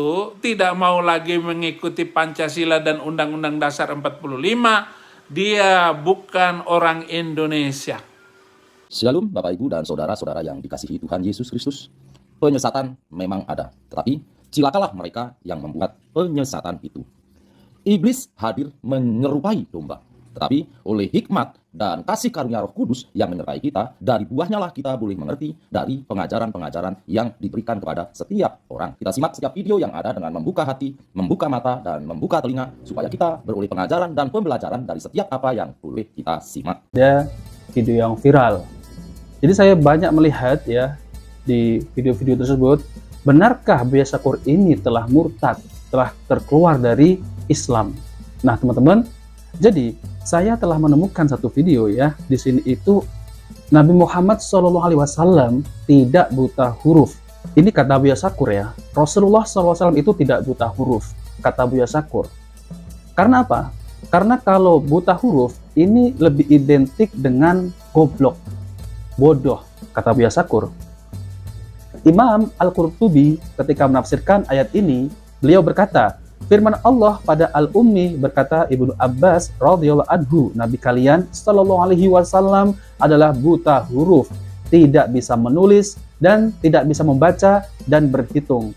itu tidak mau lagi mengikuti Pancasila dan Undang-Undang Dasar 45, dia bukan orang Indonesia. Shalom Bapak Ibu dan Saudara-saudara yang dikasihi Tuhan Yesus Kristus. Penyesatan memang ada, tetapi cilakalah mereka yang membuat penyesatan itu. Iblis hadir menyerupai domba, tetapi oleh hikmat dan kasih karunia Roh Kudus yang menyertai kita, dari buahnya lah kita boleh mengerti dari pengajaran-pengajaran yang diberikan kepada setiap orang. Kita simak setiap video yang ada dengan membuka hati, membuka mata, dan membuka telinga, supaya kita beroleh pengajaran dan pembelajaran dari setiap apa yang boleh kita simak. Ada video yang viral. Jadi saya banyak melihat ya di video-video tersebut, benarkah Buya Syakur ini telah murtad, telah terkeluar dari Islam? Nah, teman-teman, jadi saya telah menemukan satu video ya. Di sini itu Nabi Muhammad SAW tidak buta huruf. Ini kata Buya Syakur ya. Rasulullah SAW itu tidak buta huruf, kata Buya Syakur. Karena apa? Karena kalau buta huruf ini lebih identik dengan goblok, bodoh, kata Buya Syakur. Imam Al-Qurtubi ketika menafsirkan ayat ini, beliau berkata, firman Allah pada Al-Ummi, berkata Ibnu Abbas radhiyallahu anhu, Nabi kalian sallallahu alaihi wasallam adalah buta huruf, tidak bisa menulis dan tidak bisa membaca dan berhitung.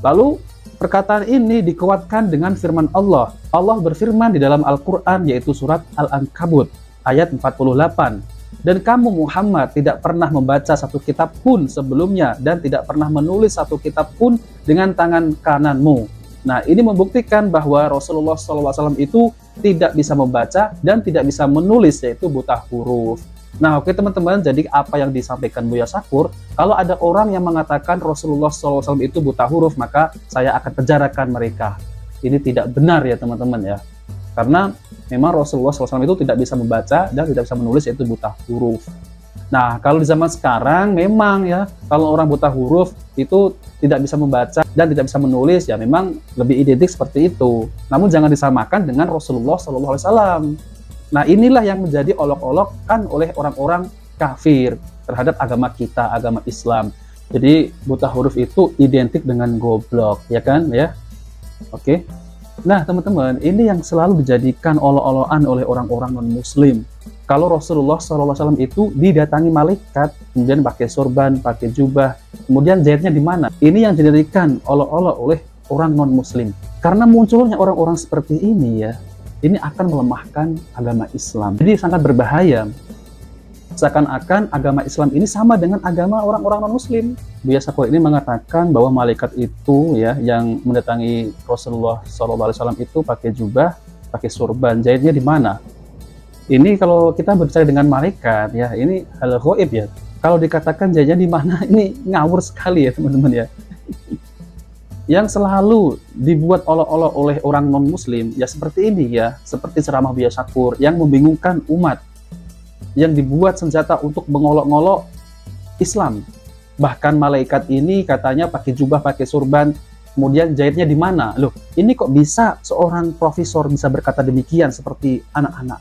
Lalu perkataan ini dikuatkan dengan firman Allah. Allah berfirman di dalam Al-Quran, yaitu surat Al-Ankabut ayat 48. Dan kamu Muhammad tidak pernah membaca satu kitab pun sebelumnya dan tidak pernah menulis satu kitab pun dengan tangan kananmu. Nah, ini membuktikan bahwa Rasulullah SAW itu tidak bisa membaca dan tidak bisa menulis, yaitu buta huruf. Nah, oke teman-teman, jadi apa yang disampaikan Buya Syakur, kalau ada orang yang mengatakan Rasulullah SAW itu buta huruf, maka saya akan penjarakan mereka. Ini tidak benar ya teman-teman ya. Karena memang Rasulullah SAW itu tidak bisa membaca dan tidak bisa menulis, yaitu buta huruf. Nah, kalau di zaman sekarang memang ya, kalau orang buta huruf itu tidak bisa membaca dan tidak bisa menulis, ya memang lebih identik seperti itu. Namun jangan disamakan dengan Rasulullah SAW. Nah, inilah yang menjadi olok-olokan oleh orang-orang kafir terhadap agama kita, agama Islam. Jadi buta huruf itu identik dengan goblok, ya kan ya? Oke. Nah, teman-teman, ini yang selalu dijadikan olok-olokan oleh orang-orang non-muslim. Kalau Rasulullah SAW itu didatangi malaikat, kemudian pakai sorban, pakai jubah, kemudian jahitnya di mana? Ini yang dijadikan olok-olok oleh orang non-muslim. Karena munculnya orang-orang seperti ini ya, ini akan melemahkan agama Islam. Jadi sangat berbahaya. Seakan-akan agama Islam ini sama dengan agama orang-orang non-muslim. Buya Syakur ini mengatakan bahwa malaikat itu ya yang mendatangi Rasulullah SAW itu pakai jubah, pakai sorban, jahitnya di mana? Ini kalau kita berbicara dengan malaikat ya, ini hal gaib ya. Kalau dikatakan jahitnya di mana, ini ngawur sekali ya teman-teman ya. Yang selalu dibuat olok-olok oleh orang non-muslim ya seperti ini ya, seperti ceramah Buya Syakur yang membingungkan umat, yang dibuat senjata untuk mengolok-ngolok Islam. Bahkan malaikat ini katanya pakai jubah, pakai surban, kemudian jahitnya di mana? Loh, ini kok bisa seorang profesor bisa berkata demikian seperti anak-anak?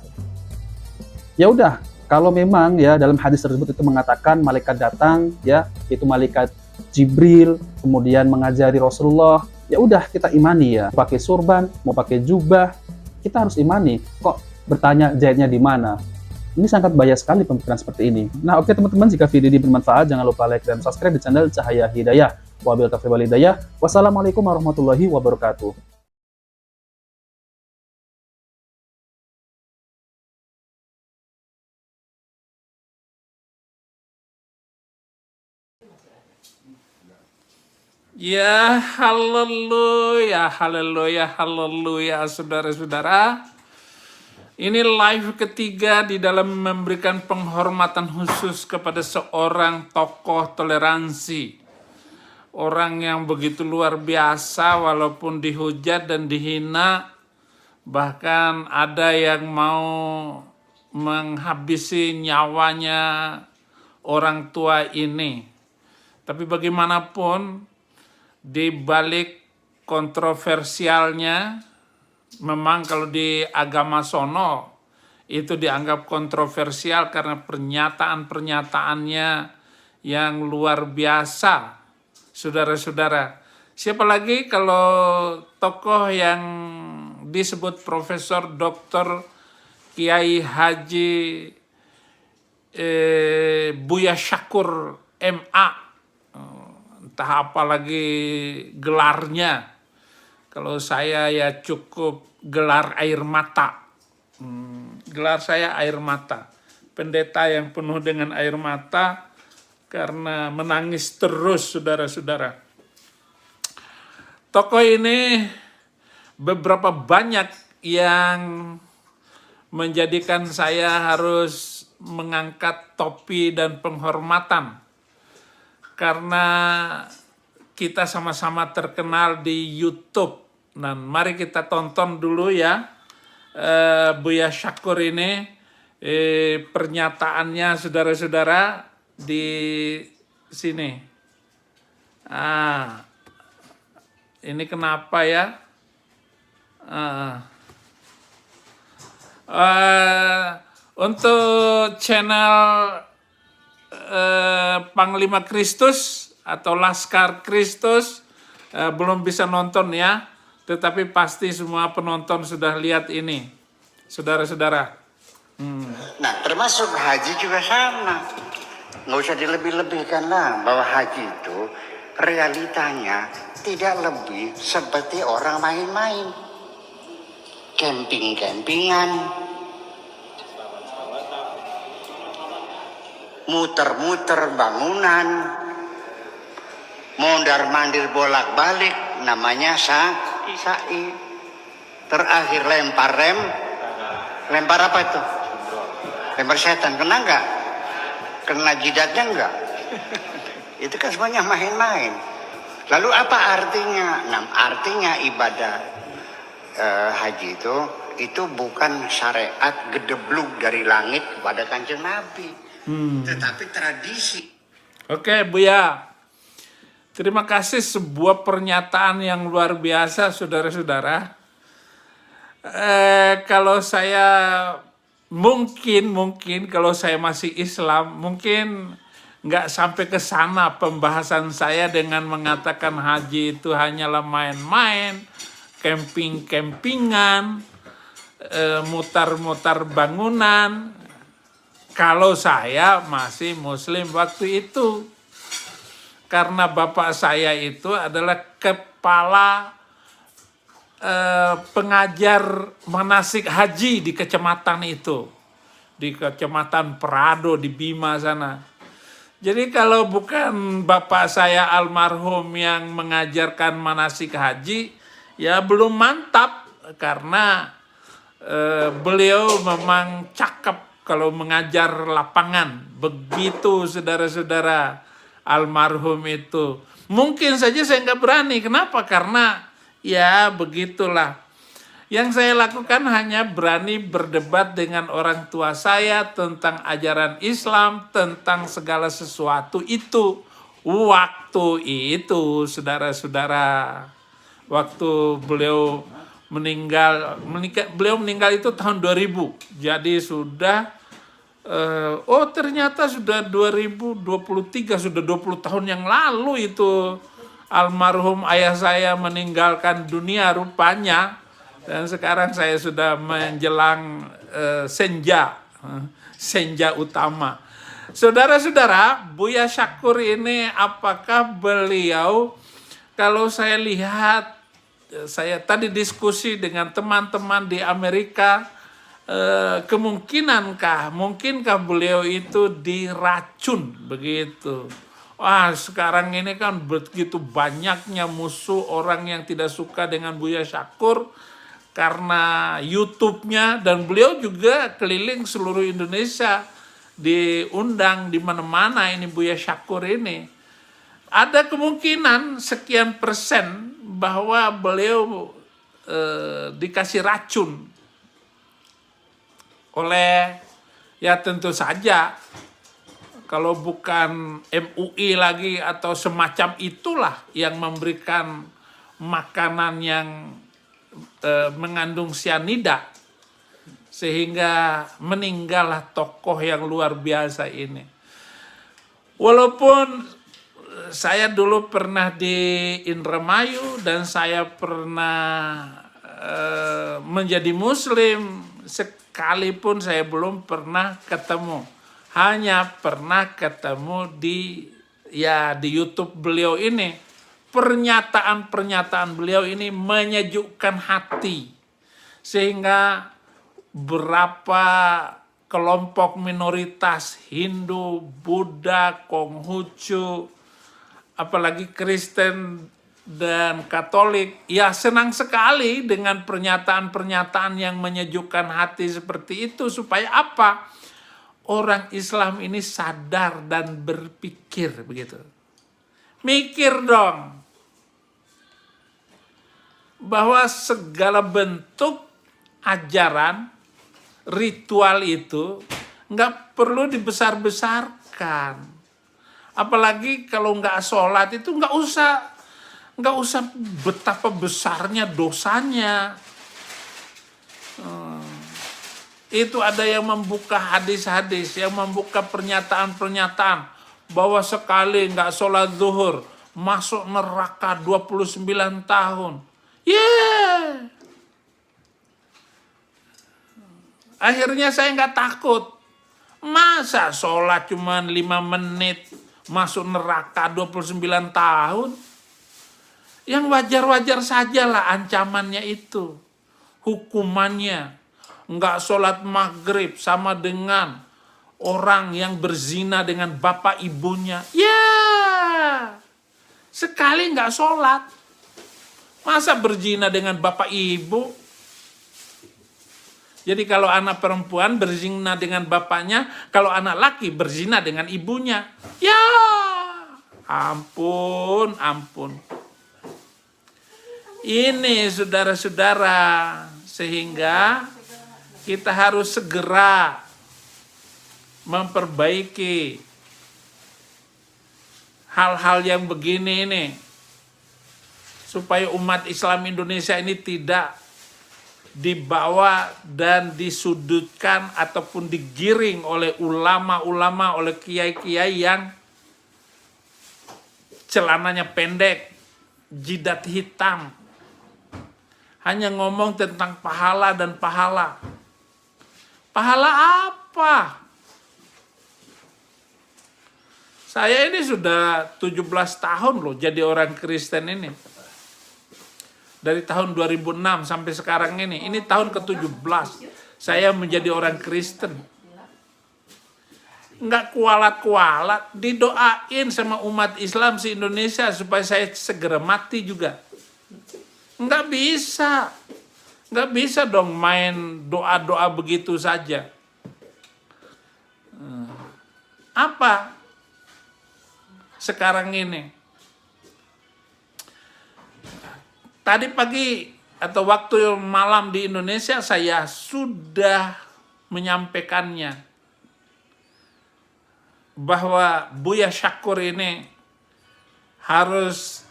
Ya udah, kalau memang ya dalam hadis tersebut itu mengatakan malaikat datang ya, itu malaikat Jibril, kemudian mengajari Rasulullah, ya udah kita imani ya. Pakai surban, mau pakai jubah, kita harus imani. Kok bertanya jahitnya di mana? Ini sangat bahaya sekali pemikiran seperti ini. Nah, oke teman-teman, jika video ini bermanfaat, jangan lupa like dan subscribe di channel Cahaya Hidayah. Wabillahi taufiq wal hidayah. Wassalamualaikum warahmatullahi wabarakatuh. Ya, haleluya, haleluya, haleluya, saudara-saudara. Ini live ketiga di dalam memberikan penghormatan khusus kepada seorang tokoh toleransi. Orang yang begitu luar biasa walaupun dihujat dan dihina. Bahkan ada yang mau menghabisi nyawanya orang tua ini. Tapi bagaimanapun, di balik kontroversialnya, memang kalau di agama sono itu dianggap kontroversial karena pernyataan-pernyataannya yang luar biasa. Saudara-saudara, Siapa lagi kalau tokoh yang disebut Profesor Dr. Kiai Haji Buya Syakur MA, entah apa lagi gelarnya. Kalau saya ya cukup gelar air mata. Gelar saya air mata. Pendeta yang penuh dengan air mata karena menangis terus, saudara-saudara. Tokoh ini beberapa banyak yang menjadikan saya harus mengangkat topi dan penghormatan. Karena kita sama-sama terkenal di YouTube. Dan mari kita tonton dulu ya Buya Syakur ini, pernyataannya saudara-saudara di sini. Ini kenapa ya? Untuk channel Panglima Kristus atau Laskar Kristus belum bisa nonton ya, tetapi pasti semua penonton sudah lihat ini, saudara-saudara. Nah, termasuk haji juga sama. Nggak usah dilebih-lebihkan lah, bahwa haji itu realitanya tidak lebih seperti orang main-main. Camping-campingan, muter-muter bangunan, mondar-mandir bolak-balik, namanya sa'i. Terakhir lempar apa itu? Lempar setan, kena nggak? Kena jidatnya nggak? Itu kan semuanya main-main. Lalu apa artinya? Nah, artinya ibadah haji itu bukan syariat gedebluk dari langit kepada Kanjeng Nabi, tetapi tradisi. Oke, Buya. Terima kasih, sebuah pernyataan yang luar biasa, saudara-saudara. Kalau saya mungkin kalau saya masih Islam, mungkin nggak sampai ke sana pembahasan saya dengan mengatakan haji itu hanyalah main-main, camping-campingan, mutar-mutar bangunan. Kalau saya masih Muslim waktu itu, karena bapak saya itu adalah kepala pengajar manasik haji di kecamatan itu, di kecamatan Perado di Bima sana. Jadi kalau bukan bapak saya almarhum yang mengajarkan manasik haji, ya belum mantap, karena beliau memang cakep kalau mengajar lapangan. Begitu saudara-saudara, almarhum itu. Mungkin saja saya nggak berani. Kenapa? Karena ya begitulah. Yang saya lakukan hanya berani berdebat dengan orang tua saya tentang ajaran Islam, tentang segala sesuatu itu. Waktu itu, saudara-saudara, waktu beliau meninggal itu tahun 2000. Jadi sudah, ternyata sudah 2023, sudah 20 tahun yang lalu itu almarhum ayah saya meninggalkan dunia rupanya. Dan sekarang saya sudah menjelang senja utama. Saudara-saudara, Buya Syakur ini apakah beliau, kalau saya lihat, saya tadi diskusi dengan teman-teman di Amerika, mungkinkah beliau itu diracun begitu. Wah, sekarang ini kan begitu banyaknya musuh orang yang tidak suka dengan Buya Syakur karena YouTube-nya, dan beliau juga keliling seluruh Indonesia, diundang di mana-mana ini Buya Syakur ini. Ada kemungkinan sekian persen bahwa beliau dikasih racun oleh, ya tentu saja, kalau bukan MUI lagi atau semacam itulah yang memberikan makanan yang mengandung sianida, sehingga meninggallah tokoh yang luar biasa ini. Walaupun saya dulu pernah di Indramayu dan saya pernah menjadi Muslim, sekalipun saya belum pernah ketemu. Hanya pernah ketemu di YouTube beliau ini. Pernyataan-pernyataan beliau ini menyejukkan hati. Sehingga berapa kelompok minoritas Hindu, Buddha, Konghucu, apalagi Kristen dan Katolik, ya senang sekali dengan pernyataan-pernyataan yang menyejukkan hati seperti itu. Supaya apa? Orang Islam ini sadar dan berpikir begitu. Mikir dong. Bahwa segala bentuk ajaran, ritual itu nggak perlu dibesar-besarkan. Apalagi kalau nggak sholat itu nggak usah betapa besarnya dosanya. Itu ada yang membuka hadis-hadis, yang membuka pernyataan-pernyataan bahwa sekali nggak sholat zuhur masuk neraka 29 tahun. Akhirnya saya nggak takut. Masa sholat cuma 5 menit masuk neraka 29 tahun? Yang wajar-wajar sajalah ancamannya itu. Hukumannya. Nggak sholat maghrib sama dengan orang yang berzina dengan bapak ibunya. Sekali nggak sholat. Masa berzina dengan bapak ibu? Jadi kalau anak perempuan berzina dengan bapaknya, kalau anak laki berzina dengan ibunya. Ampun. Ini saudara-saudara, sehingga kita harus segera memperbaiki hal-hal yang begini ini. Supaya umat Islam Indonesia ini tidak dibawa dan disudutkan ataupun digiring oleh ulama-ulama, oleh kiai-kiai yang celananya pendek, jidat hitam. Hanya ngomong tentang pahala dan pahala. Pahala apa? Saya ini sudah 17 tahun loh jadi orang Kristen ini. Dari tahun 2006 sampai sekarang ini. Ini tahun ke-17 saya menjadi orang Kristen. Nggak kualat-kualat, didoain sama umat Islam se-Indonesia supaya saya segera mati juga. Nggak bisa dong main doa-doa begitu saja. Apa sekarang ini? Tadi pagi atau waktu malam di Indonesia saya sudah menyampaikannya bahwa Buya Syakur ini harus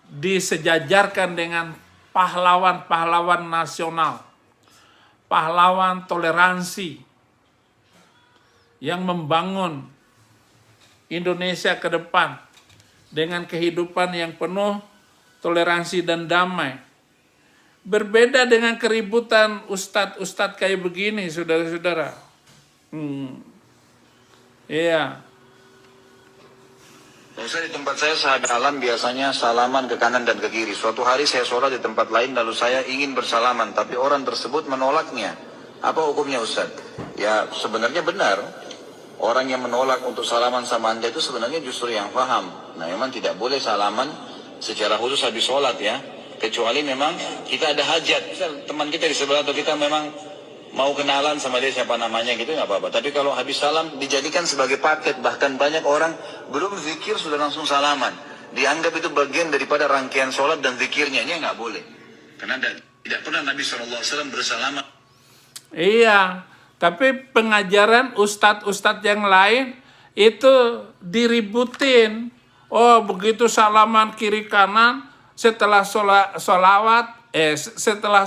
disejajarkan dengan pahlawan-pahlawan nasional, pahlawan toleransi yang membangun Indonesia ke depan dengan kehidupan yang penuh toleransi dan damai. Berbeda dengan keributan ustadz-ustadz kayak begini, saudara-saudara. Iya. Saya di tempat saya sahabat alam biasanya salaman ke kanan dan ke kiri. Suatu hari saya sholat di tempat lain lalu saya ingin bersalaman, tapi orang tersebut menolaknya. Apa hukumnya Ustaz? Ya sebenarnya benar. Orang yang menolak untuk salaman sama Anda itu sebenarnya justru yang paham. Nah memang tidak boleh salaman secara khusus habis sholat ya. Kecuali memang kita ada hajat. Misal teman kita di sebelah atau kita memang mau kenalan sama dia siapa namanya gitu nggak apa-apa. Tapi kalau habis salam dijadikan sebagai paket. Bahkan banyak orang belum zikir sudah langsung salaman. Dianggap itu bagian daripada rangkaian sholat dan zikirnya. Ini nggak boleh. Karena tidak pernah Nabi SAW bersalaman. Iya. Tapi pengajaran ustadz-ustadz yang lain itu diributin. Oh begitu salaman kiri kanan setelah setelah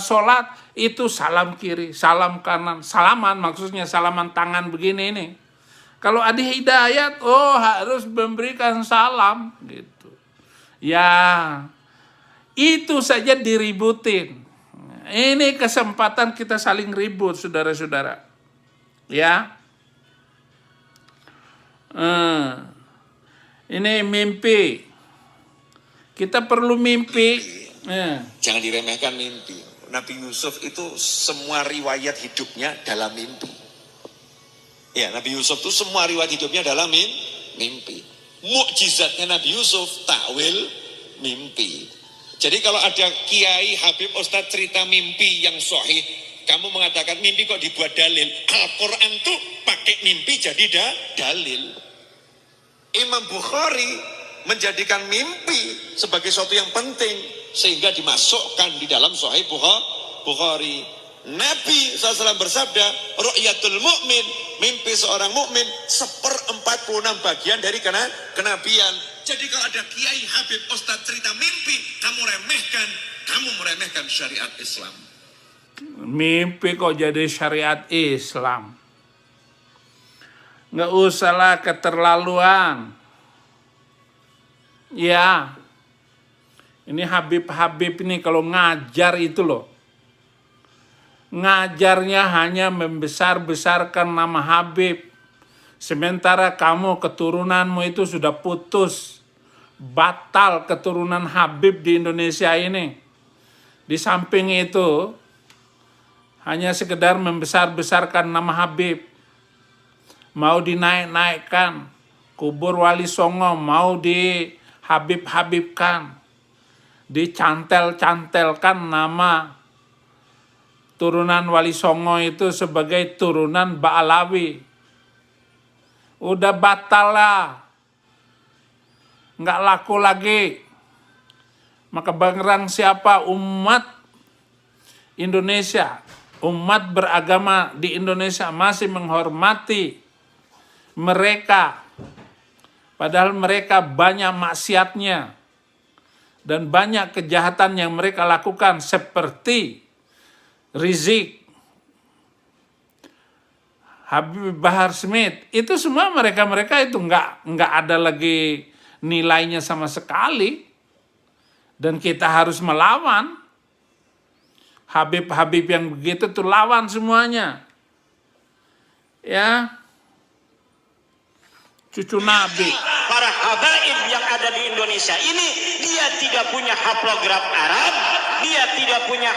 sholat itu salam kiri, salam kanan, salaman maksudnya salaman tangan begini ini. Kalau ada hidayat, oh harus memberikan salam gitu. Ya, itu saja diributin. Ini kesempatan kita saling ribut, saudara-saudara. Ya. Ini mimpi. Kita perlu mimpi. Jangan diremehkan mimpi. Nabi Yusuf itu semua riwayat hidupnya dalam mimpi. Ya, Nabi Yusuf itu semua riwayat hidupnya dalam mimpi. Mukjizatnya Nabi Yusuf takwil mimpi. Jadi kalau ada kiai, habib, ustadz cerita mimpi yang sahih, kamu mengatakan mimpi kok dibuat dalil. Al-Quran tuh pakai mimpi jadi dalil. Imam Bukhari menjadikan mimpi sebagai sesuatu yang penting sehingga dimasukkan di dalam Sahih Bukhari. Nabi SAW bersabda, ru'yatul mu'min, mimpi seorang mukmin 1/46 bagian dari kenabian. Jadi kalau ada kiai, habib, ustadz cerita mimpi, kamu meremehkan syariat Islam. Mimpi kok jadi syariat Islam. Nggak usahlah keterlaluan. Ya, ini Habib-Habib ini kalau ngajar itu loh. Ngajarnya hanya membesar-besarkan nama Habib. Sementara kamu keturunanmu itu sudah putus. Batal keturunan Habib di Indonesia ini. Di samping itu, hanya sekedar membesar-besarkan nama Habib. Mau dinaik-naikkan. Kubur Wali Songo mau dihabib-habibkan. Dicantel-cantelkan nama turunan Wali Songo itu sebagai turunan Ba'alawi. Udah batal lah. Nggak laku lagi. Maka barang siapa umat Indonesia, umat beragama di Indonesia masih menghormati mereka, padahal mereka banyak maksiatnya dan banyak kejahatan yang mereka lakukan seperti Rizik, Habib Bahar Smith, itu semua mereka itu nggak ada lagi nilainya sama sekali, dan kita harus melawan Habib-Habib yang begitu tuh, lawan semuanya, ya. Cucu Nabi. Para habaib yang ada di Indonesia ini, dia tidak punya haplograf Arab, dia tidak punya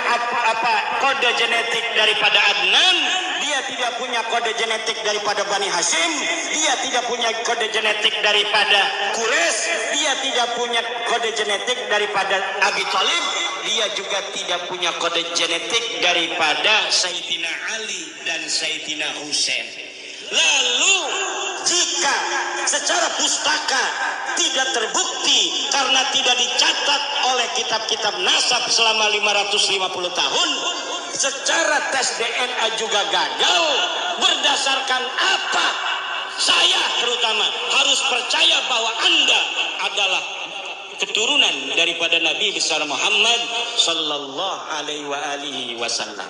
kode genetik daripada Adnan, dia tidak punya kode genetik daripada Bani Hashim, dia tidak punya kode genetik daripada Quraisy, dia tidak punya kode genetik daripada Abi Thalib, dia juga tidak punya kode genetik daripada Sayyidina Ali dan Sayyidina Husain. Lalu jika secara pustaka tidak terbukti karena tidak dicatat oleh kitab-kitab nasab selama 550 tahun, secara tes DNA juga gagal, berdasarkan apa saya terutama harus percaya bahwa Anda adalah keturunan daripada Nabi besar Muhammad sallallahu alaihi wasallam.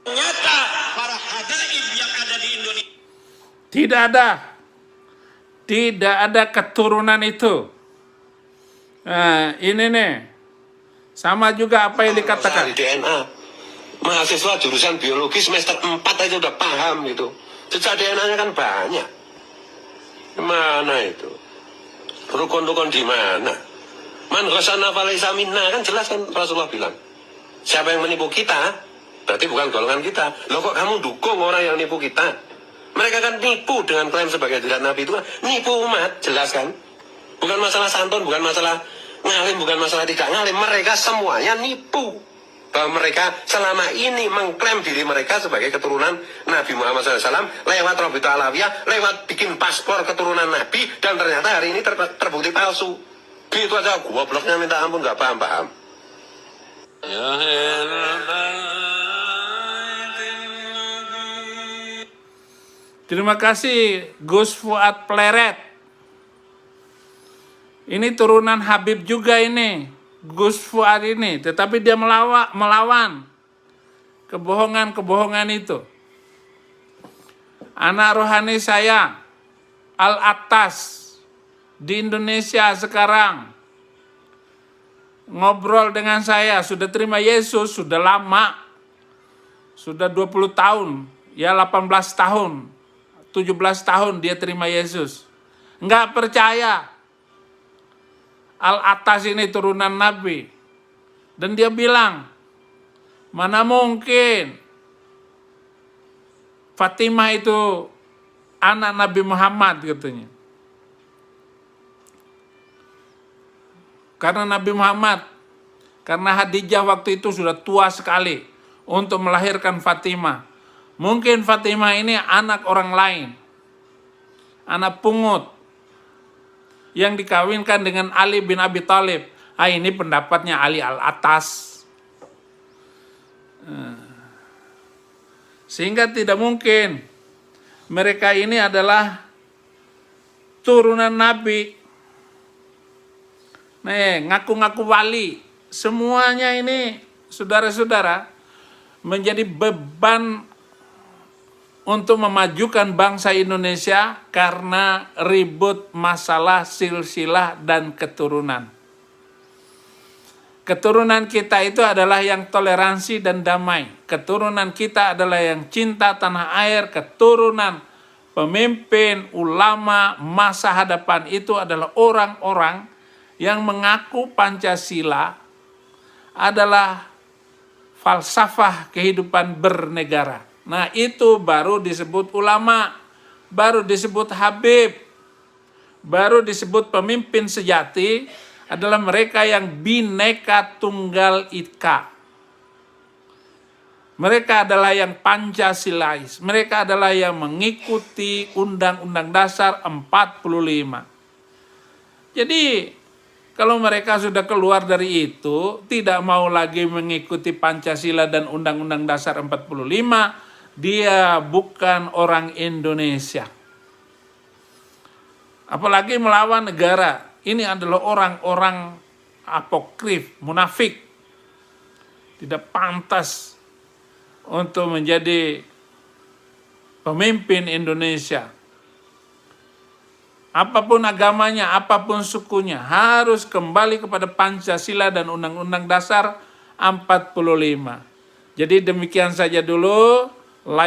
Ternyata para habaib yang ada di Indonesia tidak ada keturunan itu. Nah, ini nih sama juga apa yang dikatakan di DNA. Mahasiswa jurusan biologi semester 4 aja udah paham gitu. Jejak DNA-nya kan banyak. Mana itu? Rukun-rukun di mana? Man ghasana falaysa minna, kan jelas kan Rasulullah bilang. Siapa yang menipu kita, berarti bukan golongan kita. Loh kok kamu dukung orang yang nipu kita? Mereka kan nipu dengan klaim sebagai jilat Nabi itu kan nipu umat, jelas kan? Bukan masalah santun, bukan masalah ngalim, bukan masalah tidak ngalim. Mereka semuanya nipu. Bahwa mereka selama ini mengklaim diri mereka sebagai keturunan Nabi Muhammad SAW lewat Rabita Alawiyah, lewat bikin paspor keturunan Nabi, dan ternyata hari ini terbukti palsu. Gitu aja, gobloknya minta ampun, gak paham-paham. Ya Terima kasih Gus Fuad Pleret. Ini turunan Habib juga ini, Gus Fuad ini, tetapi dia melawan kebohongan-kebohongan itu. Anak rohani saya, Al-Atas di Indonesia sekarang ngobrol dengan saya, sudah terima Yesus, sudah lama, sudah 20 tahun, ya 18 tahun, 17 tahun dia terima Yesus. Nggak percaya Al-Atas ini turunan Nabi. Dan dia bilang, mana mungkin Fatimah itu anak Nabi Muhammad katanya. Karena Nabi Muhammad, karena Khadijah waktu itu sudah tua sekali untuk melahirkan Fatimah. Mungkin Fatimah ini anak orang lain, anak pungut yang dikawinkan dengan Ali bin Abi Thalib. Ini pendapatnya Ali Al-Atas. Sehingga tidak mungkin mereka ini adalah turunan Nabi. Ngaku-ngaku wali. Semuanya ini, saudara-saudara, menjadi beban untuk memajukan bangsa Indonesia karena ribut masalah silsilah dan keturunan. Keturunan kita itu adalah yang toleransi dan damai. Keturunan kita adalah yang cinta tanah air. Keturunan pemimpin, ulama, masa hadapan itu adalah orang-orang yang mengaku Pancasila adalah falsafah kehidupan bernegara. Nah, itu baru disebut ulama, baru disebut Habib, baru disebut pemimpin sejati adalah mereka yang Bhinneka Tunggal Ika. Mereka adalah yang Pancasilais, mereka adalah yang mengikuti Undang-Undang Dasar 45. Jadi, kalau mereka sudah keluar dari itu, tidak mau lagi mengikuti Pancasila dan Undang-Undang Dasar 45, dia bukan orang Indonesia. Apalagi melawan negara. Ini adalah orang-orang apokrif, munafik. Tidak pantas untuk menjadi pemimpin Indonesia. Apapun agamanya, apapun sukunya, harus kembali kepada Pancasila dan Undang-Undang Dasar 45. Jadi demikian saja dulu.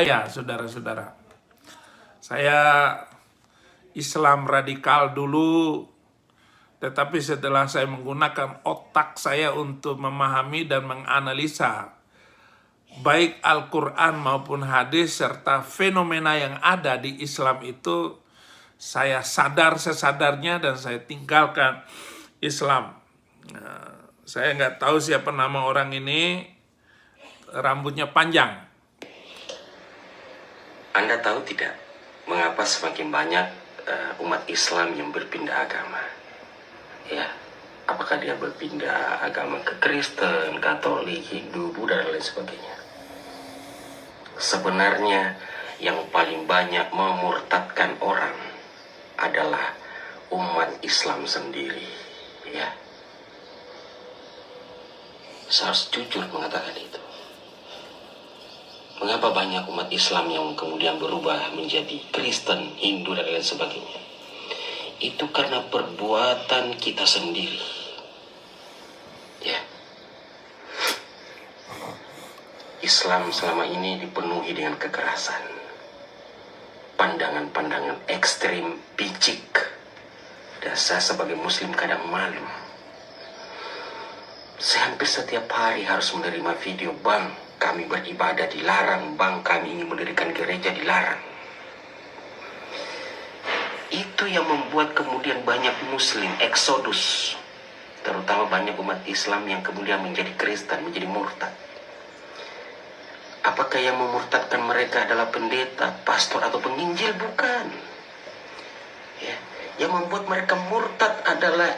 Ya, saudara-saudara. Saya Islam radikal dulu, tetapi setelah saya menggunakan otak saya untuk memahami dan menganalisa baik Al-Quran maupun hadis serta fenomena yang ada di Islam itu, saya sadar sesadarnya dan saya tinggalkan Islam. Saya nggak tahu siapa nama orang ini, rambutnya panjang. Anda tahu tidak mengapa semakin banyak umat Islam yang berpindah agama? Ya, apakah dia berpindah agama ke Kristen, Katolik, Hindu, Buddha dan lain sebagainya? Sebenarnya yang paling banyak memurtadkan orang adalah umat Islam sendiri, ya. Saya harus jujur mengatakan itu. Mengapa banyak umat Islam yang kemudian berubah menjadi Kristen, Hindu dan lain sebagainya? Itu karena perbuatan kita sendiri, ya. Islam selama ini dipenuhi dengan kekerasan, pandangan-pandangan ekstrim, picik, dan saya sebagai muslim kadang malu. Saya hampir setiap hari harus menerima video, bang, kami beribadah dilarang, bang, kami ingin mendirikan gereja dilarang. Itu yang membuat kemudian banyak muslim eksodus, terutama banyak umat Islam yang kemudian menjadi Kristen, menjadi murtad. Apakah yang memurtadkan mereka adalah pendeta, pastor, atau penginjil? Bukan. Ya. Yang membuat mereka murtad adalah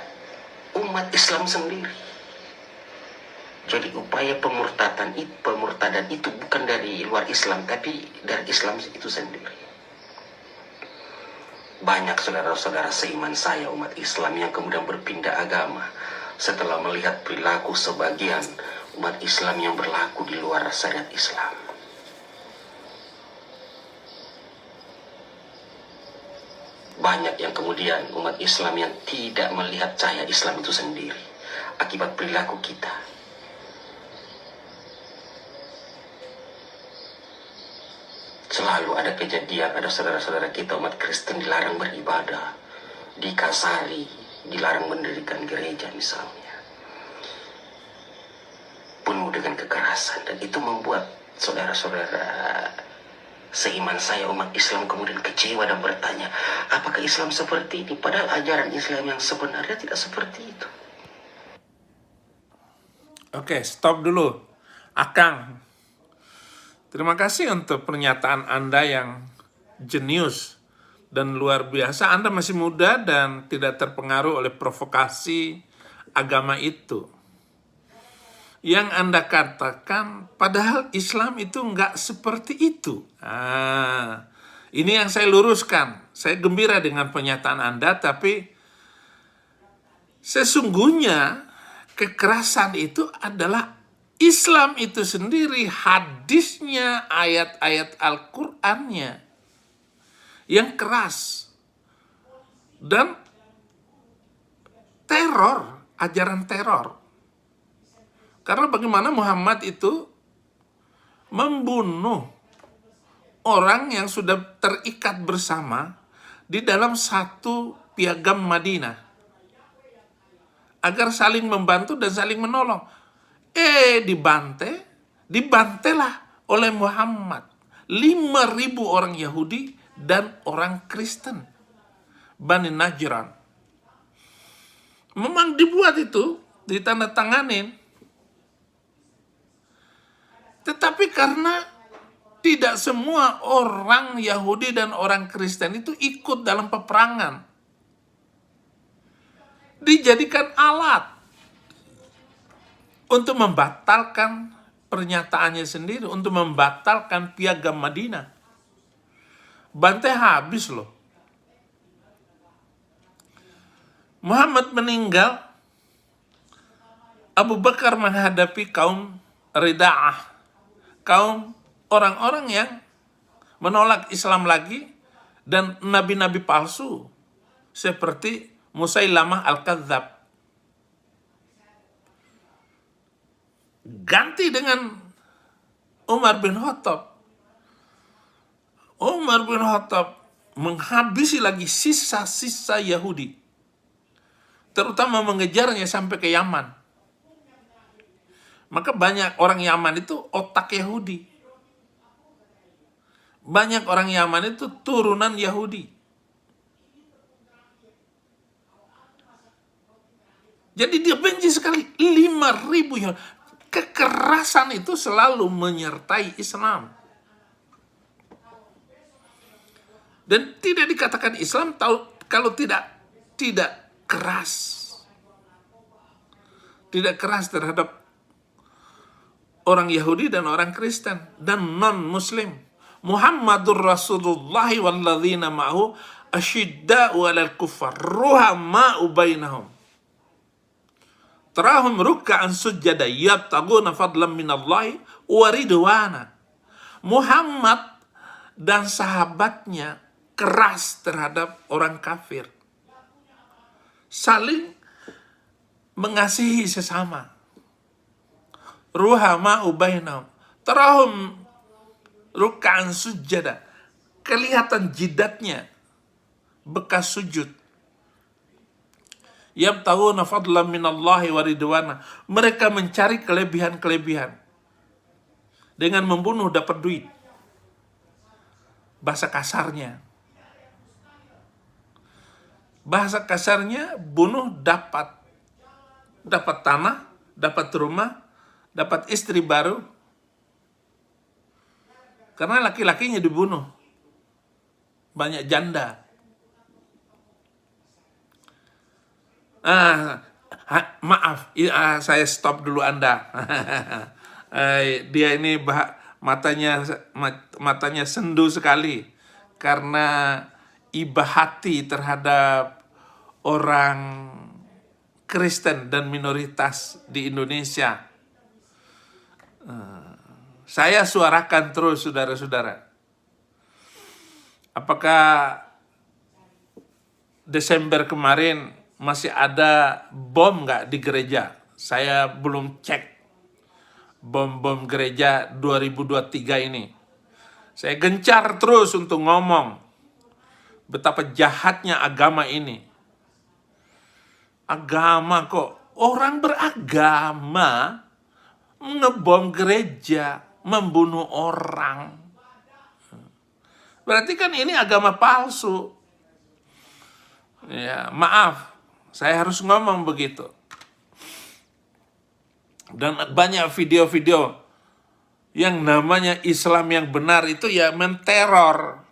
umat Islam sendiri. Jadi upaya pemurtadan itu bukan dari luar Islam, tapi dari Islam itu sendiri. Banyak saudara-saudara seiman saya umat Islam yang kemudian berpindah agama setelah melihat perilaku sebagian umat Islam yang berlaku di luar syariat Islam. banyak yang kemudian umat Islam yang tidak melihat cahaya Islam itu sendiri akibat perilaku kita. Selalu ada kejadian, ada saudara-saudara kita umat Kristen dilarang beribadah, dikasari, dilarang mendirikan gereja misalnya, penuh dengan kekerasan. Dan itu membuat saudara-saudara seiman saya umat Islam kemudian kecewa dan bertanya, apakah Islam seperti ini? Padahal ajaran Islam yang sebenarnya tidak seperti itu. Oke, stop dulu. Akang, terima kasih untuk pernyataan Anda yang jenius dan luar biasa. Anda masih muda dan tidak terpengaruh oleh provokasi agama itu. Yang Anda katakan, padahal Islam itu nggak seperti itu. Ini yang saya luruskan. Saya gembira dengan pernyataan Anda, tapi sesungguhnya kekerasan itu adalah Islam itu sendiri, hadisnya, ayat-ayat Al-Qur'annya yang keras. Dan teror, ajaran teror. Karena bagaimana Muhammad itu membunuh orang yang sudah terikat bersama di dalam satu piagam Madinah. Agar saling membantu dan saling menolong. Dibantailah oleh Muhammad 5.000 orang Yahudi dan orang Kristen, Bani Najran. Memang dibuat itu, ditandatanganin. Tetapi karena tidak semua orang Yahudi dan orang Kristen itu ikut dalam peperangan, dijadikan alat untuk membatalkan pernyataannya sendiri, untuk membatalkan piagam Madinah. Bantai habis loh. Muhammad meninggal, Abu Bakar menghadapi kaum Rida'ah, kaum orang-orang yang menolak Islam lagi, dan nabi-nabi palsu seperti Musailamah Al-Kadzab. Ganti dengan Umar bin Khattab. Umar bin Khattab menghabisi lagi sisa-sisa Yahudi, terutama mengejarnya sampai ke Yaman. Maka banyak orang Yaman itu otak Yahudi. Banyak orang Yaman itu turunan Yahudi. Jadi dia benci sekali 5.000 Yahudi. Kekerasan itu selalu menyertai Islam. Dan tidak dikatakan Islam kalau tidak keras. Tidak keras terhadap orang Yahudi dan orang Kristen dan non-Muslim. Muhammadur Rasulullah walladzina ma'hu asyidda'u 'alal kuffar ruhama'u bainahum. Tarahum ruk'an sujada yabtaguna fadlan minallahi wa ridwana. Muhammad dan sahabatnya keras terhadap orang kafir. Saling mengasihi sesama. Ruhama'u bainahum. Tarahum ruk'an sujada. Kelihatan jidatnya bekas sujud. Yabtaguna fadlan minallahi wa ridwana. Mereka mencari kelebihan-kelebihan dengan membunuh dapat duit. Bahasa kasarnya. Bahasa kasarnya bunuh dapat tanah, dapat rumah, dapat istri baru. Karena laki-lakinya dibunuh. Banyak janda. Maaf, saya stop dulu Anda. Dia ini matanya sendu sekali karena iba hati terhadap orang Kristen dan minoritas di Indonesia. Saya suarakan terus, saudara-saudara. Apakah Desember kemarin masih ada bom nggak di gereja? Saya belum cek bom-bom gereja 2023 ini. Saya gencar terus untuk ngomong betapa jahatnya agama ini. Agama kok, orang beragama ngebom gereja, membunuh orang. Berarti kan ini agama palsu. Ya, maaf, saya harus ngomong begitu. Dan banyak video-video yang namanya Islam yang benar itu ya menteror,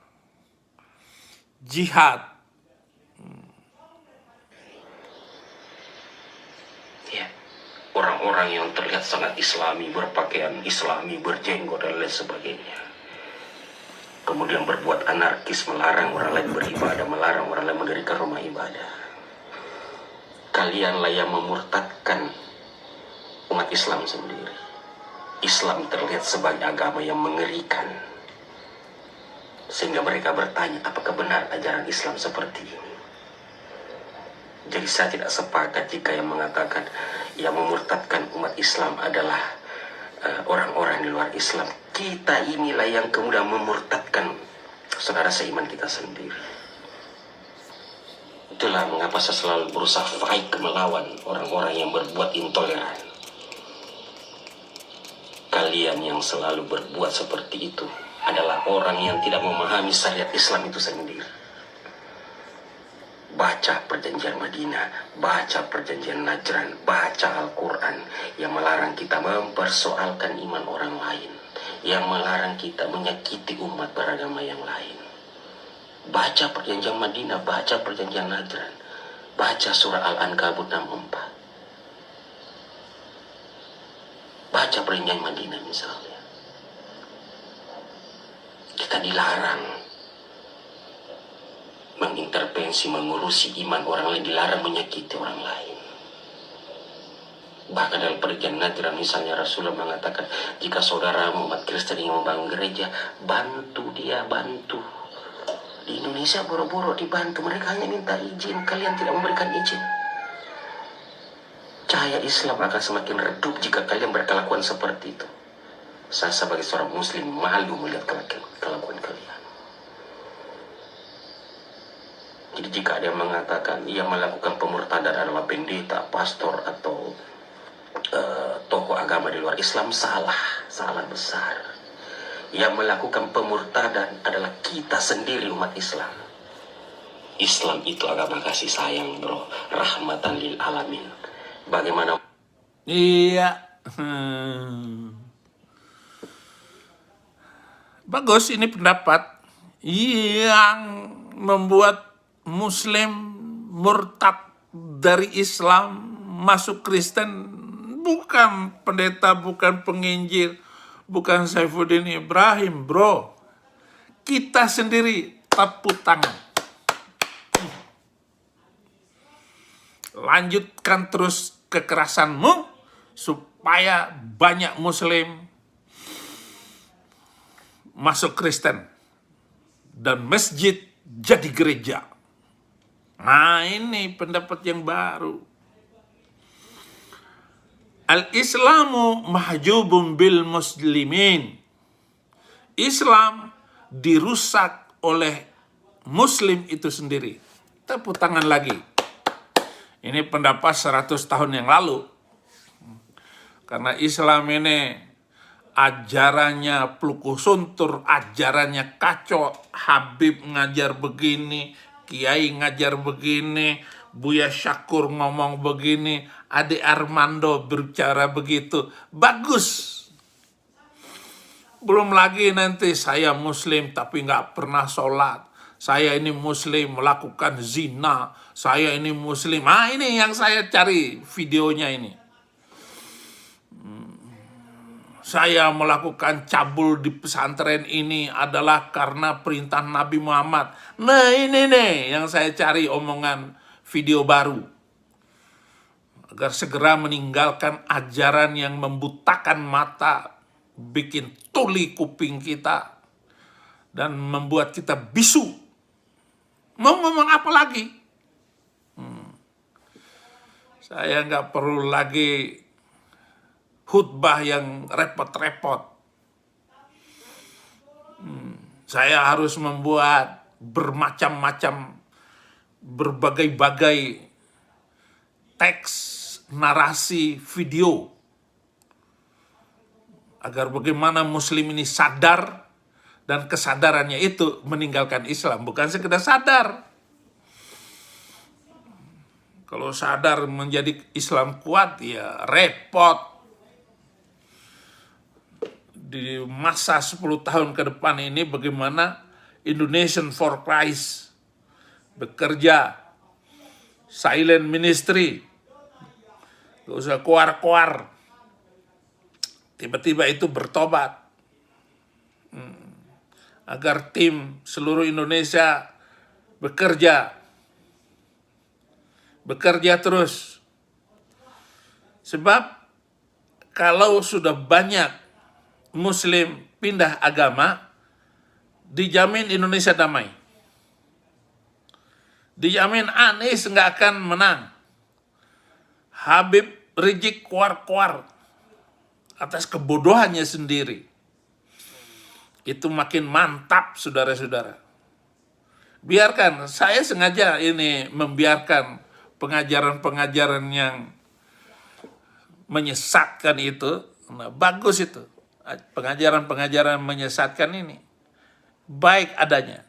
jihad. Ya, orang-orang yang terlihat sangat islami, berpakaian islami, berjenggot dan lain sebagainya. Kemudian berbuat anarkis, melarang orang lain beribadah, melarang orang lain mendirikan rumah ibadah. Kalianlah yang memurtadkan umat Islam sendiri. Islam terlihat sebagai agama yang mengerikan. Sehingga mereka bertanya, apakah benar ajaran Islam seperti ini? Jadi saya tidak sepakat jika yang mengatakan yang memurtadkan umat Islam adalah orang-orang di luar Islam. Kita inilah yang kemudian memurtadkan saudara seiman kita sendiri. Itulah mengapa saya selalu berusaha fight melawan orang-orang yang berbuat intoleran. Kalian yang selalu berbuat seperti itu adalah orang yang tidak memahami syariat Islam itu sendiri. Baca perjanjian Madinah, baca perjanjian Najran, baca Al-Quran yang melarang kita mempersoalkan iman orang lain, yang melarang kita menyakiti umat beragama yang lain. Baca perjanjian Madinah, baca perjanjian Najran, baca surah Al-Ankabut 64. Baca perjanjian Madinah misalnya. Kita dilarang mengintervensi, mengurusi iman orang lain, dilarang menyakiti orang lain. Bahkan dalam perjanjian Najran misalnya Rasulullah mengatakan, jika saudaramu umat Kristen ingin membangun gereja, bantu dia, bantu. Di Indonesia boro-boro dibantu, mereka hanya minta izin, kalian tidak memberikan izin. Cahaya Islam akan semakin redup jika kalian berkelakuan seperti itu. Saya sebagai seorang muslim malu melihat kelakuan kalian. Jadi jika ada yang mengatakan ia melakukan pemurtadan adalah pendeta, pastor atau tokoh agama di luar Islam, salah besar. Yang melakukan pemurtadan adalah kita sendiri umat Islam. Islam itu agama kasih sayang, bro, rahmatan lil alamin. Bagaimana? Iya. Bagus ini pendapat yang membuat Muslim murtad dari Islam masuk Kristen bukan pendeta, bukan penginjil, bukan Saifuddin Ibrahim, bro. Kita sendiri tepuk tangan. Lanjutkan terus kekerasanmu supaya banyak Muslim masuk Kristen dan masjid jadi gereja. Nah, ini pendapat yang baru. Al-Islamu mahjubun bil muslimin. Islam dirusak oleh Muslim itu sendiri. Tepuk tangan lagi. Ini pendapat 100 tahun yang lalu. Karena Islam ini ajarannya pluku suntur, ajarannya kacau. Habib ngajar begini, Kiai ngajar begini, Buya Syakur ngomong begini, Ade Armando berbicara begitu. Bagus. Belum lagi nanti saya Muslim tapi nggak pernah sholat. Saya ini Muslim melakukan zina. Saya ini Muslim. Ah, ini yang saya cari videonya ini. Saya melakukan cabul di pesantren ini adalah karena perintah Nabi Muhammad. Nah, ini nih yang saya cari omongan video baru. Agar segera meninggalkan ajaran yang membutakan mata, bikin tuli kuping kita, dan membuat kita bisu. Mau ngomong apa lagi? Saya nggak perlu lagi khutbah yang repot-repot. Saya harus membuat bermacam-macam, berbagai-bagai teks, narasi, video, agar bagaimana Muslim ini sadar, dan kesadarannya itu meninggalkan Islam, bukan sekedar sadar. Kalau sadar menjadi Islam kuat, ya repot. Di masa 10 tahun ke depan ini bagaimana Indonesian for Christ bekerja, silent ministry, gak usah keluar-keluar, tiba-tiba itu bertobat, agar tim seluruh Indonesia bekerja terus. Sebab kalau sudah banyak Muslim pindah agama, dijamin Indonesia damai. Dijamin Anies nggak akan menang. Habib Rizik keluar-keluar atas kebodohannya sendiri. Itu makin mantap, saudara-saudara. Biarkan, saya sengaja ini membiarkan pengajaran-pengajaran yang menyesatkan itu. Nah, bagus itu. Pengajaran-pengajaran menyesatkan ini baik adanya,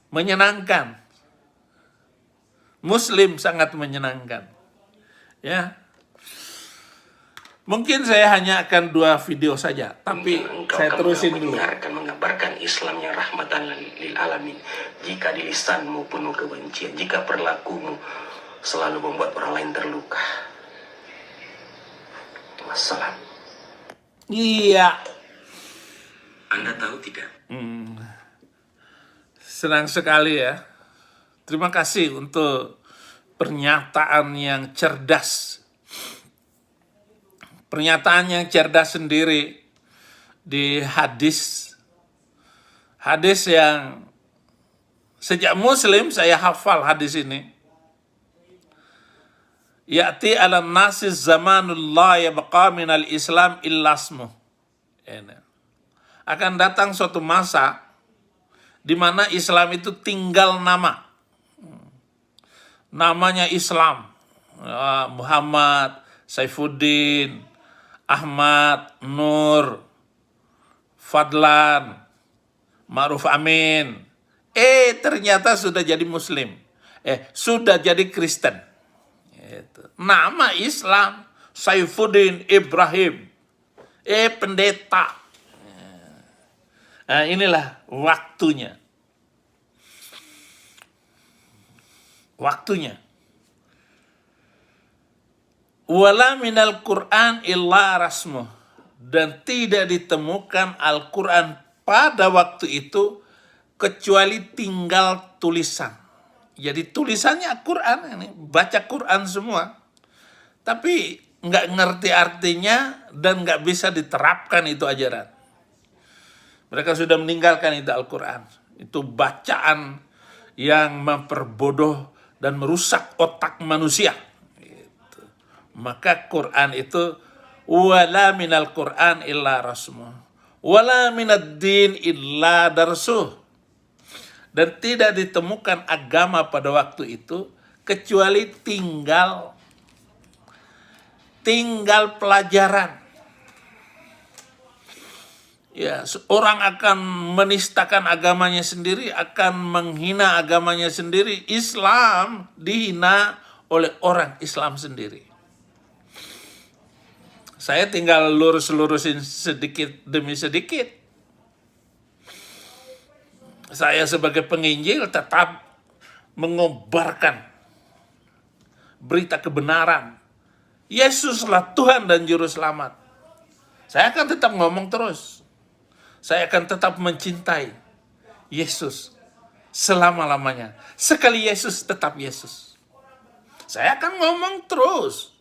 menyenangkan. Muslim sangat menyenangkan. Ya, mungkin saya hanya akan 2 video saja, tapi saya terusin dulu. Akan mengabarkan Islam yang rahmatan lil alamin. Jika di lisanmu penuh kebencian, jika perilakumu selalu membuat orang lain terluka. Wassalam. Iya. Anda tahu tidak? Senang sekali ya. Terima kasih untuk pernyataan yang cerdas. Pernyataan yang cerdas sendiri di hadis. Hadis yang sejak Muslim saya hafal hadis ini. Ya'ti ala nasi zamanul la yabqa minal Islam illa ismuh. Akan datang suatu masa di mana Islam itu tinggal nama. Namanya Islam. Muhammad, Saifuddin, Ahmad, Nur, Fadlan, Ma'ruf Amin. Ternyata sudah jadi Muslim. Sudah jadi Kristen. Nama Islam, Saifuddin Ibrahim. Pendeta. Nah, inilah waktunya. Waktunya. Wala minal Qur'an illa rasmuh. Dan tidak ditemukan Al-Quran pada waktu itu kecuali tinggal tulisan. Jadi tulisannya Quran, ini baca Quran semua. Tapi nggak ngerti artinya dan nggak bisa diterapkan itu ajaran. Mereka sudah meninggalkan itu Al-Quran. Itu bacaan yang memperbodoh dan merusak otak manusia. Gitu. Maka Quran itu wala minal Quran illa rasmuh. Wala minad din illa darsuh. Dan tidak ditemukan agama pada waktu itu kecuali tinggal pelajaran. Ya, orang akan menistakan agamanya sendiri, akan menghina agamanya sendiri. Islam dihina oleh orang Islam sendiri. Saya tinggal lurus-lurusin sedikit demi sedikit. Saya sebagai penginjil tetap mengobarkan berita kebenaran. Yesuslah Tuhan dan Juru Selamat. Saya akan tetap ngomong terus. Saya akan tetap mencintai Yesus selama-lamanya. Sekali Yesus, tetap Yesus. Saya akan ngomong terus.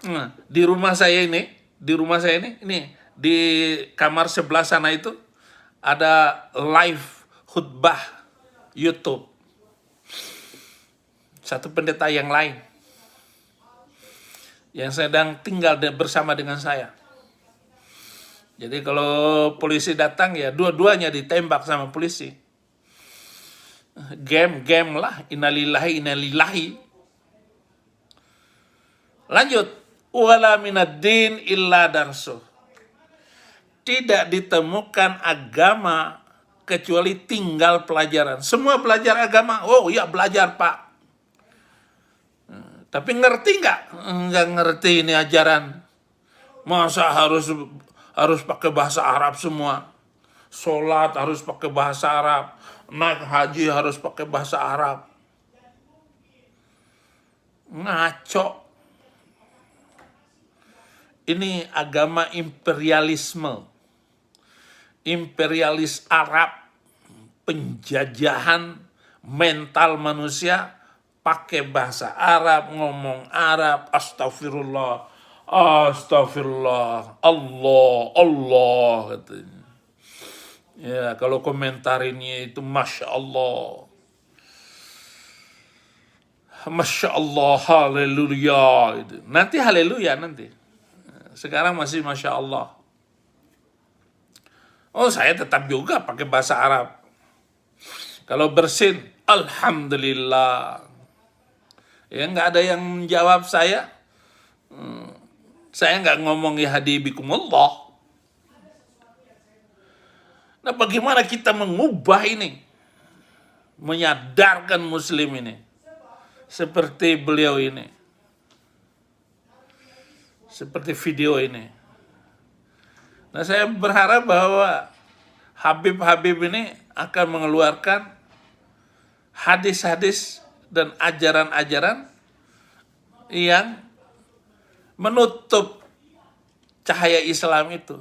Nah, di rumah saya ini, di kamar sebelah sana itu, ada live khutbah YouTube. satu pendeta yang lain yang sedang tinggal bersama dengan saya. Jadi kalau polisi datang ya dua-duanya ditembak sama polisi. Game lah, innalillahi. Lanjut, wala minad-din illa darsuh. Tidak ditemukan agama kecuali tinggal pelajaran. Semua belajar agama, oh ya belajar Pak. Tapi ngerti nggak? Nggak ngerti ini ajaran. Masa harus pakai bahasa Arab semua? Sholat harus pakai bahasa Arab. Naik haji harus pakai bahasa Arab. Ngaco. Ini agama imperialisme. Imperialis Arab. Penjajahan mental manusia. Pakai bahasa Arab, ngomong Arab. Astagfirullah. Astagfirullah. Allah katanya. Ya, kalau komentarinnya itu Masya Allah. Masya Allah, haleluya. Nanti haleluya nanti. Sekarang masih Masya Allah. Oh, saya tetap juga pakai bahasa Arab. Kalau bersin, Alhamdulillah. Ya, nggak ada yang menjawab saya. Saya nggak ngomong ya hadibikumullah. Nah, bagaimana kita mengubah ini? Menyadarkan muslim ini. Seperti beliau ini. Seperti video ini. Nah, saya berharap bahwa Habib-Habib ini akan mengeluarkan hadis-hadis dan ajaran-ajaran yang menutup cahaya Islam itu.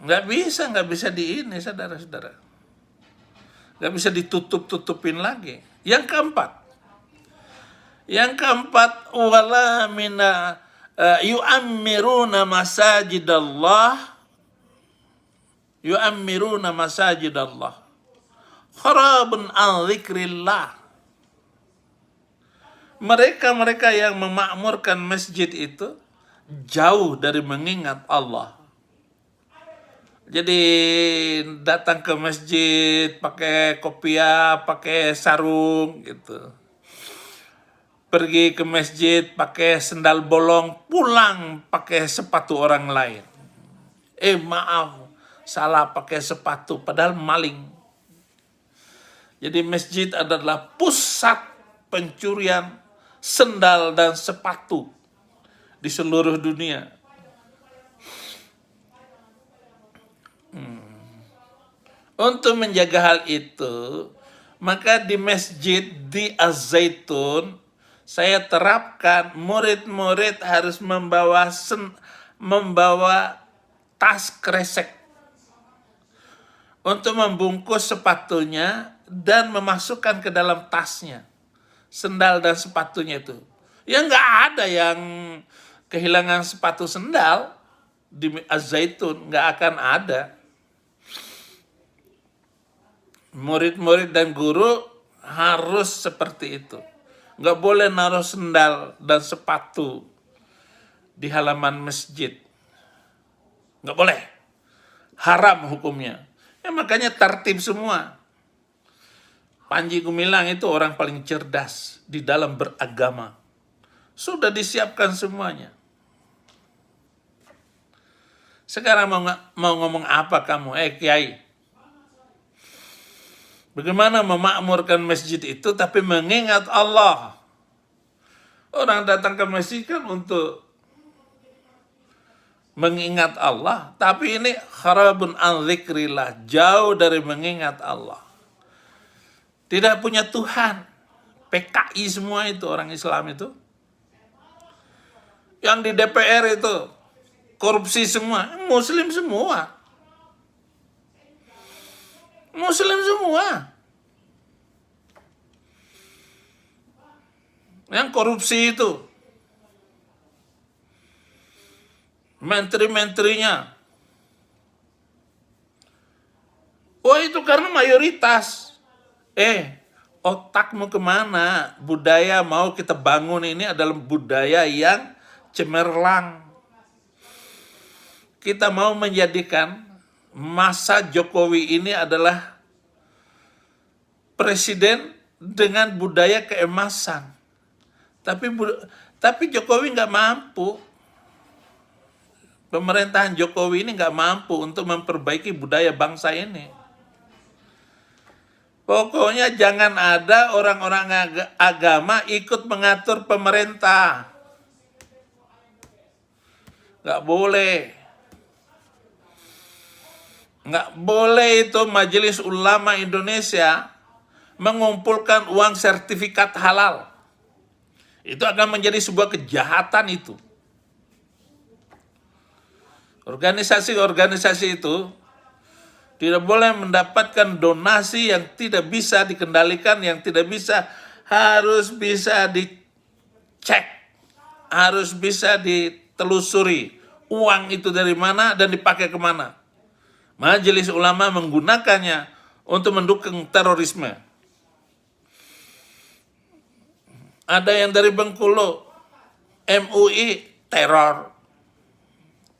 Nggak bisa di ini, saudara-saudara. Nggak bisa ditutup-tutupin lagi. Yang keempat, wala mina yu'ammiruna masajidallah. Yu'ammiruna masajidallah. Kharabun an dzikrillah. Mereka yang memakmurkan masjid itu jauh dari mengingat Allah. Jadi datang ke masjid pakai kopiah, pakai sarung gitu. Pergi ke masjid pakai sendal bolong, pulang pakai sepatu orang lain. Maaf, salah pakai sepatu padahal maling. Jadi masjid adalah pusat pencurian sendal dan sepatu di seluruh dunia. Untuk menjaga hal itu, maka di masjid di Az-Zaitun saya terapkan murid-murid harus membawa tas kresek untuk membungkus sepatunya dan memasukkan ke dalam tasnya sendal dan sepatunya itu. Ya nggak ada yang kehilangan sepatu sendal di Az-Zaitun, nggak akan ada. Murid-murid dan guru harus seperti itu. Nggak boleh naruh sendal dan sepatu di halaman masjid. Nggak boleh. Haram hukumnya. Ya makanya tertib semua. Panji Gumilang itu orang paling cerdas di dalam beragama. Sudah disiapkan semuanya. Sekarang mau ngomong apa kamu? Kiai. Bagaimana memakmurkan masjid itu tapi mengingat Allah? Orang datang ke masjid kan untuk mengingat Allah, tapi ini kharabun an dzikrillah, jauh dari mengingat Allah. Tidak punya Tuhan. PKI semua itu orang Islam itu. Yang di DPR itu korupsi semua, Muslim semua. Muslim semua. Yang korupsi itu menteri-menterinya. Oh itu karena mayoritas. Otakmu kemana? Budaya mau kita bangun ini adalah budaya yang cemerlang. Kita mau menjadikan masa Jokowi ini adalah presiden dengan budaya keemasan. Tapi Jokowi nggak mampu. Pemerintahan Jokowi ini nggak mampu untuk memperbaiki budaya bangsa ini. Pokoknya jangan ada orang-orang agama ikut mengatur pemerintah. Nggak boleh. Nggak boleh itu Majelis Ulama Indonesia mengumpulkan uang sertifikat halal. Itu akan menjadi sebuah kejahatan itu. Organisasi-organisasi itu tidak boleh mendapatkan donasi yang tidak bisa dikendalikan, yang tidak bisa, harus bisa dicek, harus bisa ditelusuri uang itu dari mana dan dipakai kemana. Majelis Ulama menggunakannya untuk mendukung terorisme. Ada yang dari Bengkulu, MUI,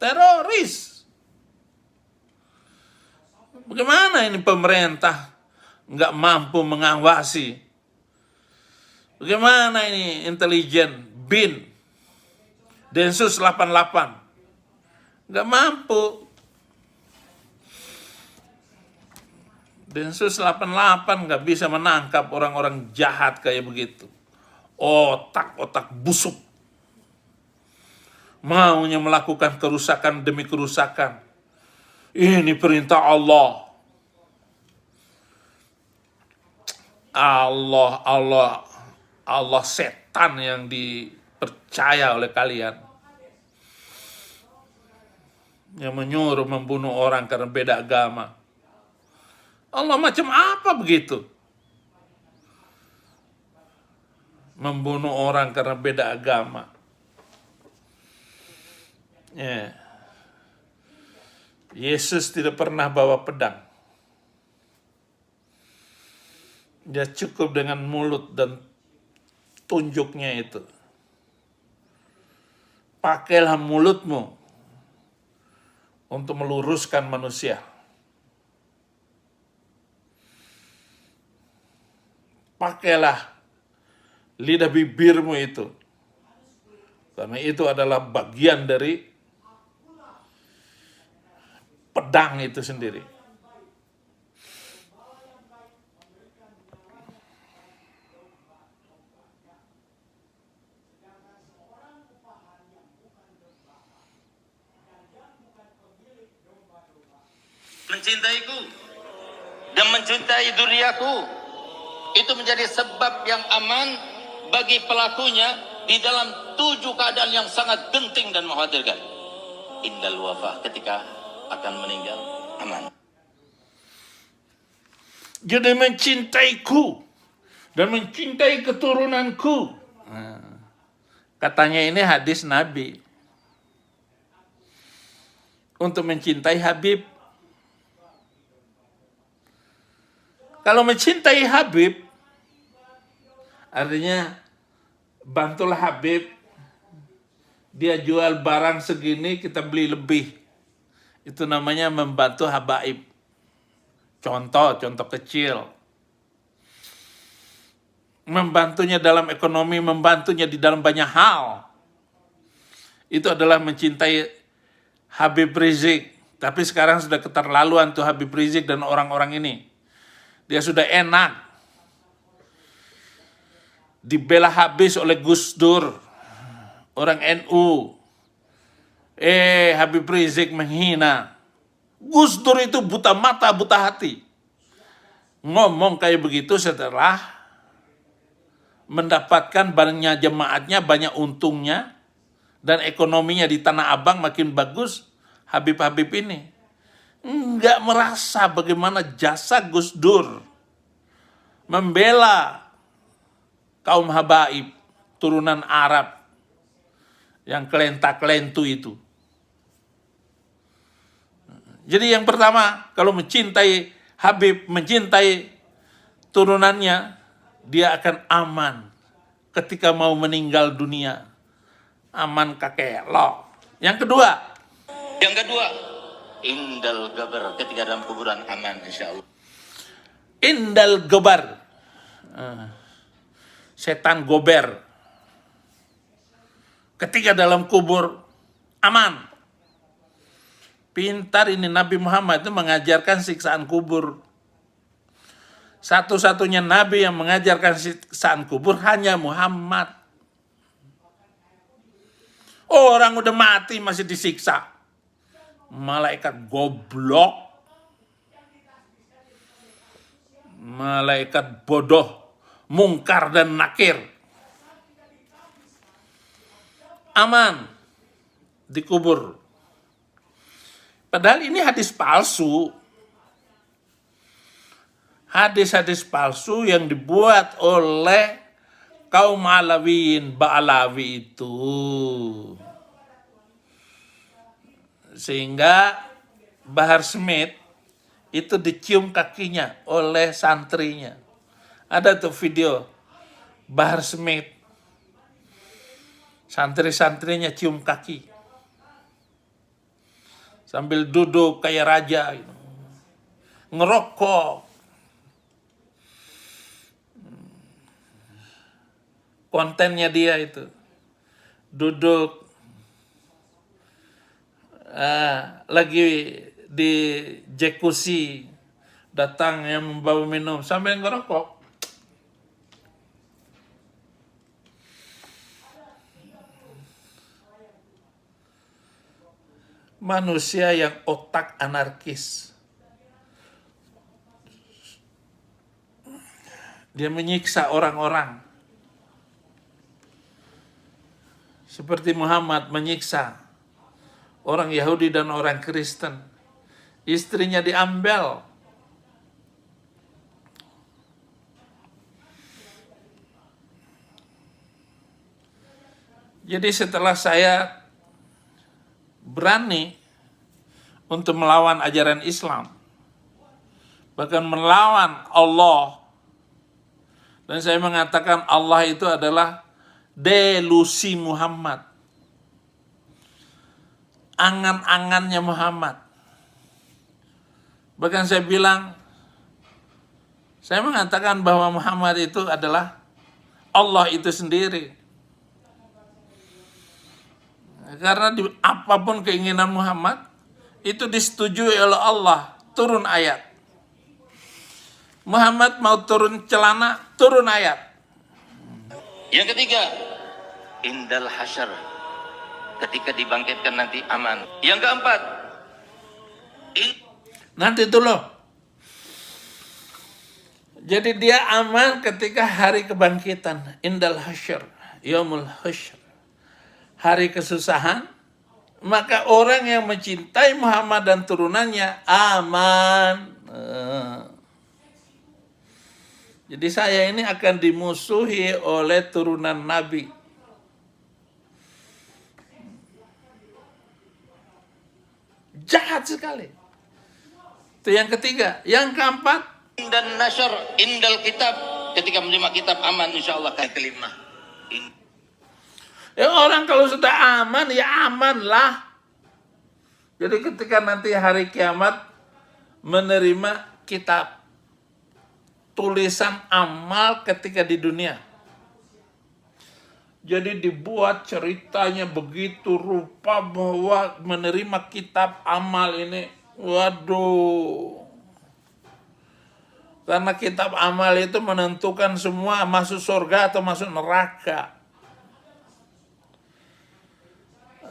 teroris. Bagaimana ini pemerintah nggak mampu mengawasi? Bagaimana ini intelijen, BIN, Densus 88? Nggak mampu. Densus 88 nggak bisa menangkap orang-orang jahat kayak begitu. Otak-otak busuk. Maunya melakukan kerusakan demi kerusakan. Ini perintah Allah. Allah setan yang dipercaya oleh kalian. Yang menyuruh membunuh orang karena beda agama. Allah macam apa begitu? Membunuh orang karena beda agama. Ya. Yesus tidak pernah bawa pedang. Dia cukup dengan mulut dan tunjuknya itu. Pakailah mulutmu untuk meluruskan manusia. Pakailah lidah bibirmu itu. Karena itu adalah bagian dari pedang itu sendiri. Mencintaiku dan mencintai dzurriyyahku itu menjadi sebab yang aman bagi pelakunya di dalam 7 keadaan yang sangat genting dan mengkhawatirkan. Indal wafah, ketika akan meninggal, aman. Jadi mencintaiku dan mencintai keturunanku. Katanya ini hadis Nabi. Untuk mencintai Habib. Kalau mencintai Habib, artinya bantulah Habib. Dia jual barang segini, kita beli lebih. Itu namanya membantu habaib. Contoh kecil. Membantunya dalam ekonomi, membantunya di dalam banyak hal. Itu adalah mencintai Habib Rizik. Tapi sekarang sudah keterlaluan tuh Habib Rizik dan orang-orang ini. Dia sudah enak. Dibela habis oleh Gus Dur. Orang NU. Habib Rizik menghina. Gus Dur itu buta mata, buta hati. Ngomong kayak begitu setelah mendapatkan banyak jemaatnya, banyak untungnya, dan ekonominya di Tanah Abang makin bagus. Habib-habib ini nggak merasa bagaimana jasa Gus Dur membela kaum habaib, turunan Arab yang kelenta-kelentu itu. Jadi yang pertama, kalau mencintai Habib, mencintai turunannya, dia akan aman ketika mau meninggal dunia. Aman kakek lo. Yang kedua, indal gabar, ketika dalam kuburan aman insya Allah. indal gobar. Setan gober. Ketika dalam kubur, aman. Pintar ini Nabi Muhammad itu mengajarkan siksaan kubur. Satu-satunya Nabi yang mengajarkan siksaan kubur hanya Muhammad. Orang udah mati masih disiksa. Malaikat goblok. Malaikat bodoh. Mungkar dan nakir. Aman. Dikubur. Padahal ini hadis palsu. Hadis-hadis palsu yang dibuat oleh kaum Alawiyin, Ba'alawi itu. Sehingga Bahar Smith itu dicium kakinya oleh santrinya. Ada tuh video Bahar Smith. Santri-santrinya cium kaki. Sambil duduk kayak raja. Gitu. Ngerokok. Kontennya dia itu. Duduk. Lagi di jacuzzi. Datang yang membawa minum. Sambil ngerokok. Manusia yang otak anarkis. Dia menyiksa orang-orang. Seperti Muhammad menyiksa orang Yahudi dan orang Kristen. Istrinya diambil. Jadi setelah saya berani untuk melawan ajaran Islam, bahkan melawan Allah, dan saya mengatakan Allah itu adalah delusi Muhammad, angan-angannya Muhammad. Bahkan saya bilang, saya mengatakan bahwa Muhammad itu adalah Allah itu sendiri. Karena apapun keinginan Muhammad, itu disetujui oleh Allah. Turun ayat. Muhammad mau turun celana, turun ayat. Yang ketiga, indal hasyar, ketika dibangkitkan nanti aman. Yang keempat, nanti itu loh. Jadi dia aman ketika hari kebangkitan. Indal hasyar, yaumul hasyar. Hari kesusahan, maka orang yang mencintai Muhammad dan turunannya aman. Jadi saya ini akan dimusuhi oleh turunan Nabi. Jahat sekali. Itu yang ketiga. Yang keempat, dan nasyar, indal kitab, ketika menerima kitab aman insya Allah. Yang kelima, ya orang kalau sudah aman, ya aman lah. Jadi ketika nanti hari kiamat menerima kitab, tulisan amal ketika di dunia. Jadi dibuat ceritanya begitu rupa bahwa menerima kitab amal ini, waduh. Karena kitab amal itu menentukan semua masuk surga atau masuk neraka.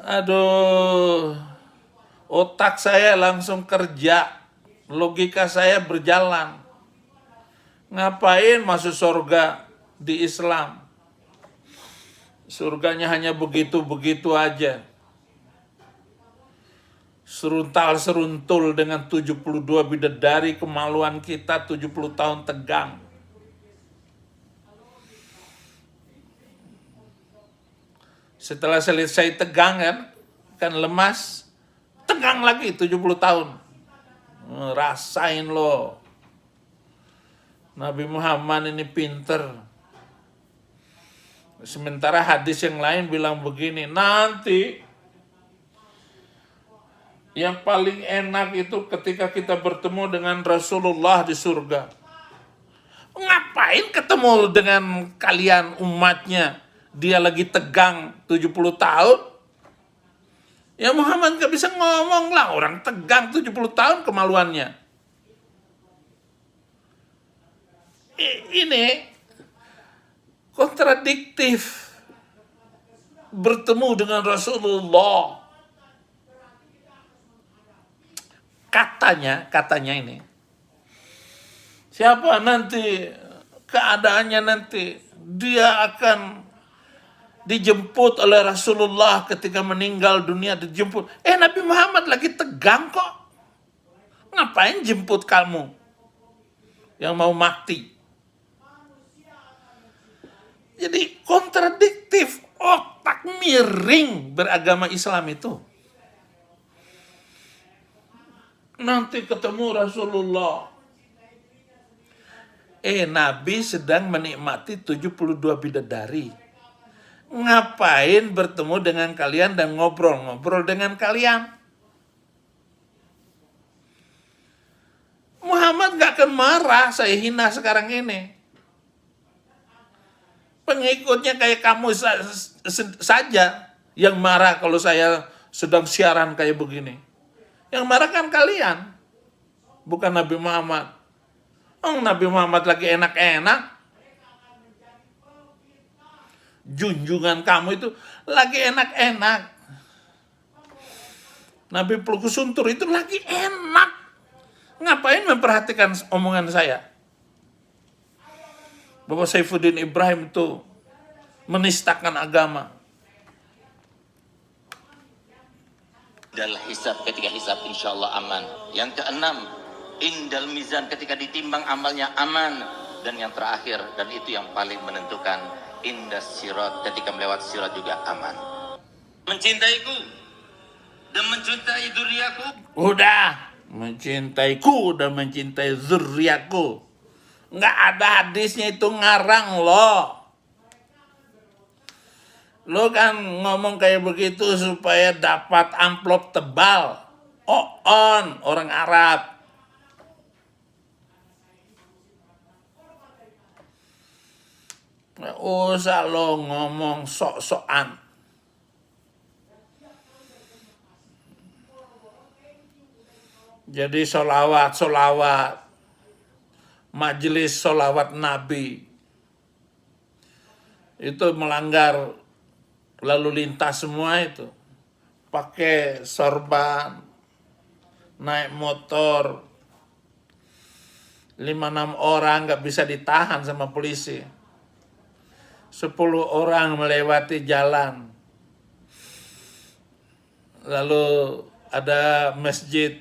Aduh, otak saya langsung kerja, logika saya berjalan. Ngapain masuk surga di Islam? Surganya hanya begitu-begitu aja. Seruntal-seruntul dengan 72 bidadari, kemaluan kita 70 tahun tegang. Setelah selesai tegang kan lemas, tegang lagi 70 tahun. Rasain lo. Nabi Muhammad ini pinter. Sementara hadis yang lain bilang begini, nanti yang paling enak itu ketika kita bertemu dengan Rasulullah di surga. Ngapain ketemu dengan kalian umatnya? Dia lagi tegang 70 tahun. Ya Muhammad gak bisa ngomong lah, orang tegang 70 tahun kemaluannya. Ini kontradiktif bertemu dengan Rasulullah. Katanya ini, siapa nanti keadaannya nanti dia akan dijemput oleh Rasulullah ketika meninggal dunia, dijemput. Nabi Muhammad lagi tegang kok. Ngapain jemput kamu yang mau mati? Jadi kontradiktif, otak miring beragama Islam itu. Nanti ketemu Rasulullah. Nabi sedang menikmati 72 bidadari. Ngapain bertemu dengan kalian dan ngobrol-ngobrol dengan kalian? Muhammad gak akan marah saya hina sekarang ini. Pengikutnya kayak kamu saja yang marah kalau saya sedang siaran kayak begini. Yang marah kan kalian, bukan Nabi Muhammad. Nabi Muhammad lagi enak-enak. Junjungan kamu itu lagi enak-enak. Nabi pelukis suntur itu lagi enak. Ngapain memperhatikan omongan saya? Bapak Saifuddin Ibrahim itu menistakan agama. Indal hisab, ketika hisab insya Allah aman. Yang keenam, indal mizan, ketika ditimbang amalnya aman. Dan yang terakhir, dan itu yang paling menentukan, indas sirat, ketika melewati sirat juga aman. Mencintaiku dan mencintai zuriaku. Udah, mencintaiku dan mencintai zuriaku. Nggak ada hadisnya, itu ngarang loh. Lo kan ngomong kayak begitu supaya dapat amplop tebal. Orang Arab. Nggak usah lo ngomong sok-sokan. Jadi solawat. Majelis solawat Nabi. Itu melanggar lalu lintas semua itu. Pakai sorban, naik motor, 5-6 orang gak bisa ditahan sama polisi. 10 orang melewati jalan. Lalu ada masjid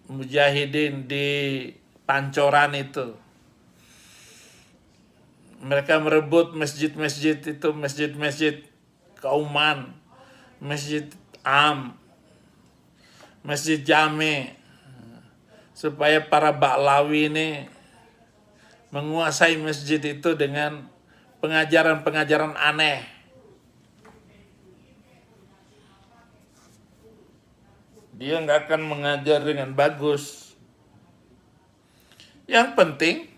Mujahidin di Pancoran itu. Mereka merebut masjid-masjid itu, masjid-masjid Kauman, Masjid Am, Masjid Jami, supaya para Ba'lawi ini menguasai masjid itu dengan pengajaran-pengajaran aneh. Dia nggak akan mengajar dengan bagus. Yang penting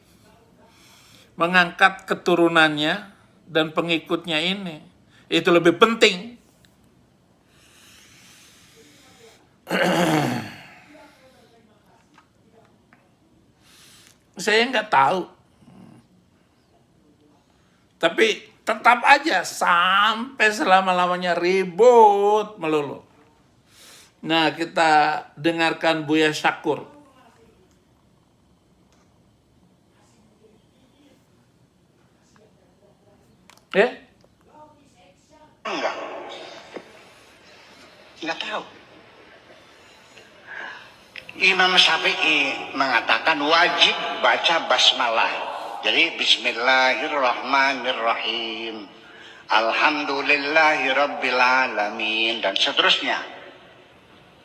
mengangkat keturunannya dan pengikutnya ini. Itu lebih penting. Saya nggak tahu. Tapi tetap aja sampai selama-lamanya ribut melulu. Nah, kita dengarkan Buya Syakur. Enggak tahu. Imam Syafi'i mengatakan wajib baca basmalah. Jadi bismillahirrahmanirrahim. Alhamdulillahirabbil alamin dan seterusnya.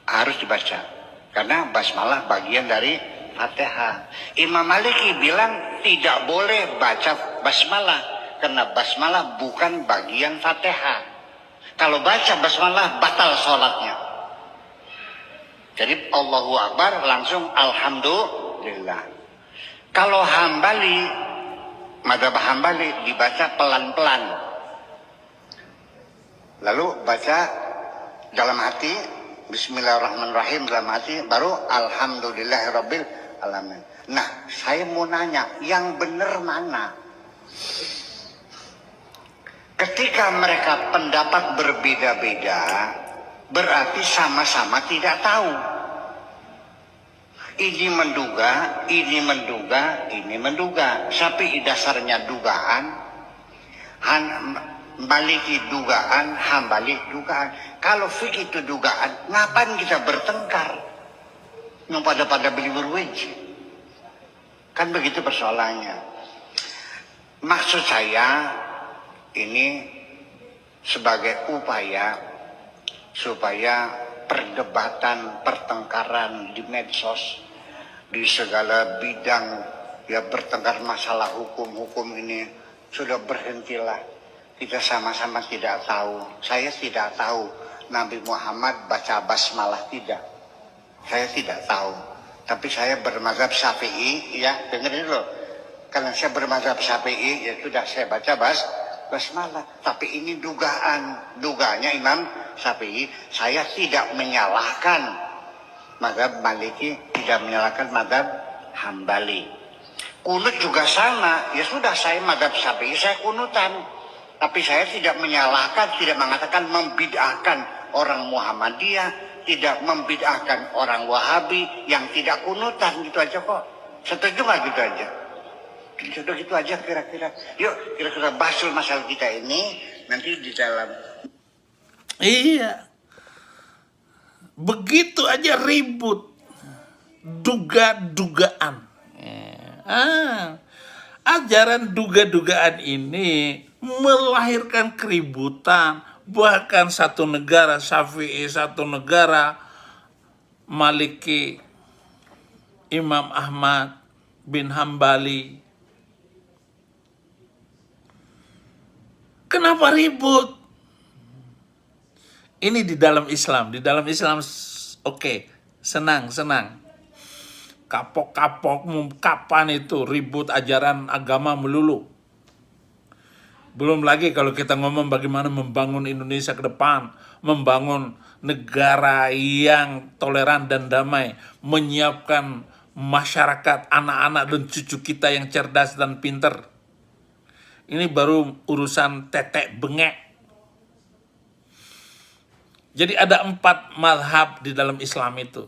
Harus dibaca. Karena basmalah bagian dari Fatihah. Imam Maliki bilang tidak boleh baca basmalah karena basmalah bukan bagian Fatihah. Kalau baca basmalah batal sholatnya. Jadi Allahu Akbar langsung Alhamdulillah. Kalau Hambali, mazhab Hambali dibaca pelan-pelan. Lalu baca dalam hati, Bismillahirrahmanirrahim dalam hati, baru Alhamdulillahirabbil alamin. Nah, saya mau nanya, yang benar mana? Ketika mereka pendapat berbeda-beda, berarti sama-sama tidak tahu. Ini menduga, ini menduga, ini menduga. Tapi dasarnya dugaan, Maliki dugaan, Hambali dugaan. Kalau fikih itu dugaan, ngapain kita bertengkar? Yang pada beli berwiji. Kan begitu persoalannya. Maksud saya, ini sebagai upaya supaya perdebatan, pertengkaran di medsos, di segala bidang, ya bertengkar masalah hukum ini sudah berhentilah. Kita sama-sama tidak tahu. Saya tidak tahu Nabi Muhammad baca basmalah tidak. Saya tidak tahu. Tapi saya bermazhab Syafi'i, ya dengerin dulu. Karena saya bermazhab Syafi'i, ya sudah saya baca basmalah. Tapi ini dugaannya Imam Syafi'i. Saya tidak menyalahkan mazhab Maliki, tidak menyalahkan mazhab Hambali. Kunut juga sama. Ya sudah, saya mazhab Syafi'i, saya kunutan. Tapi saya tidak menyalahkan, tidak mengatakan membid'ahkan orang Muhammadiyah, tidak membid'ahkan orang Wahabi yang tidak kunutan, gitu aja kok. Setuju nggak gitu aja? Sudah gitu aja kira-kira. Yuk kira-kira bahas masalah kita ini nanti di dalam. Iya. Begitu aja ribut. Duga-dugaan. Ajaran duga-dugaan ini melahirkan keributan. Bahkan satu negara Syafi'i, satu negara Maliki, Imam Ahmad bin Hambali. Kenapa ribut? Ini di dalam Islam. Di dalam Islam oke, senang. Kapok-kapok, kapan itu ribut ajaran agama melulu. Belum lagi kalau kita ngomong bagaimana membangun Indonesia ke depan, membangun negara yang toleran dan damai, menyiapkan masyarakat, anak-anak dan cucu kita yang cerdas dan pinter. Ini baru urusan tetek bengek. Jadi ada 4 mazhab di dalam Islam itu.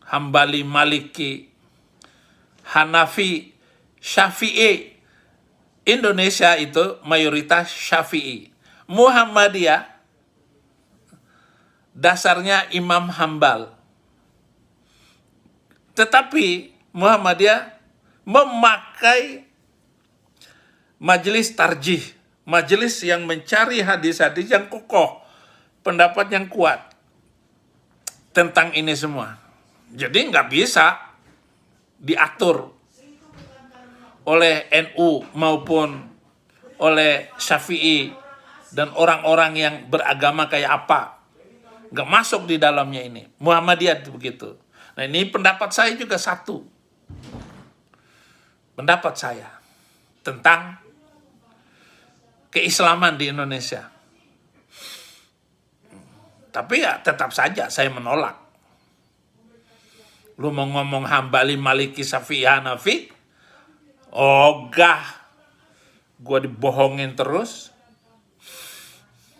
Hambali, Maliki, Hanafi, Syafi'i. Indonesia itu mayoritas Syafi'i. Muhammadiyah dasarnya Imam Hambal. Tetapi Muhammadiyah memakai majelis tarjih, majelis yang mencari hadis-hadis yang kokoh, pendapat yang kuat tentang ini semua. Jadi nggak bisa diatur oleh NU maupun oleh Syafi'i dan orang-orang yang beragama kayak apa. Nggak masuk di dalamnya ini. Muhammadiyah itu begitu. Nah ini pendapat saya juga satu. Pendapat saya tentang keislaman di Indonesia. Tapi ya tetap saja saya menolak. Lu mau ngomong Hambali, Maliki, Syafi'i, Hanafi, ogah, gue dibohongin terus.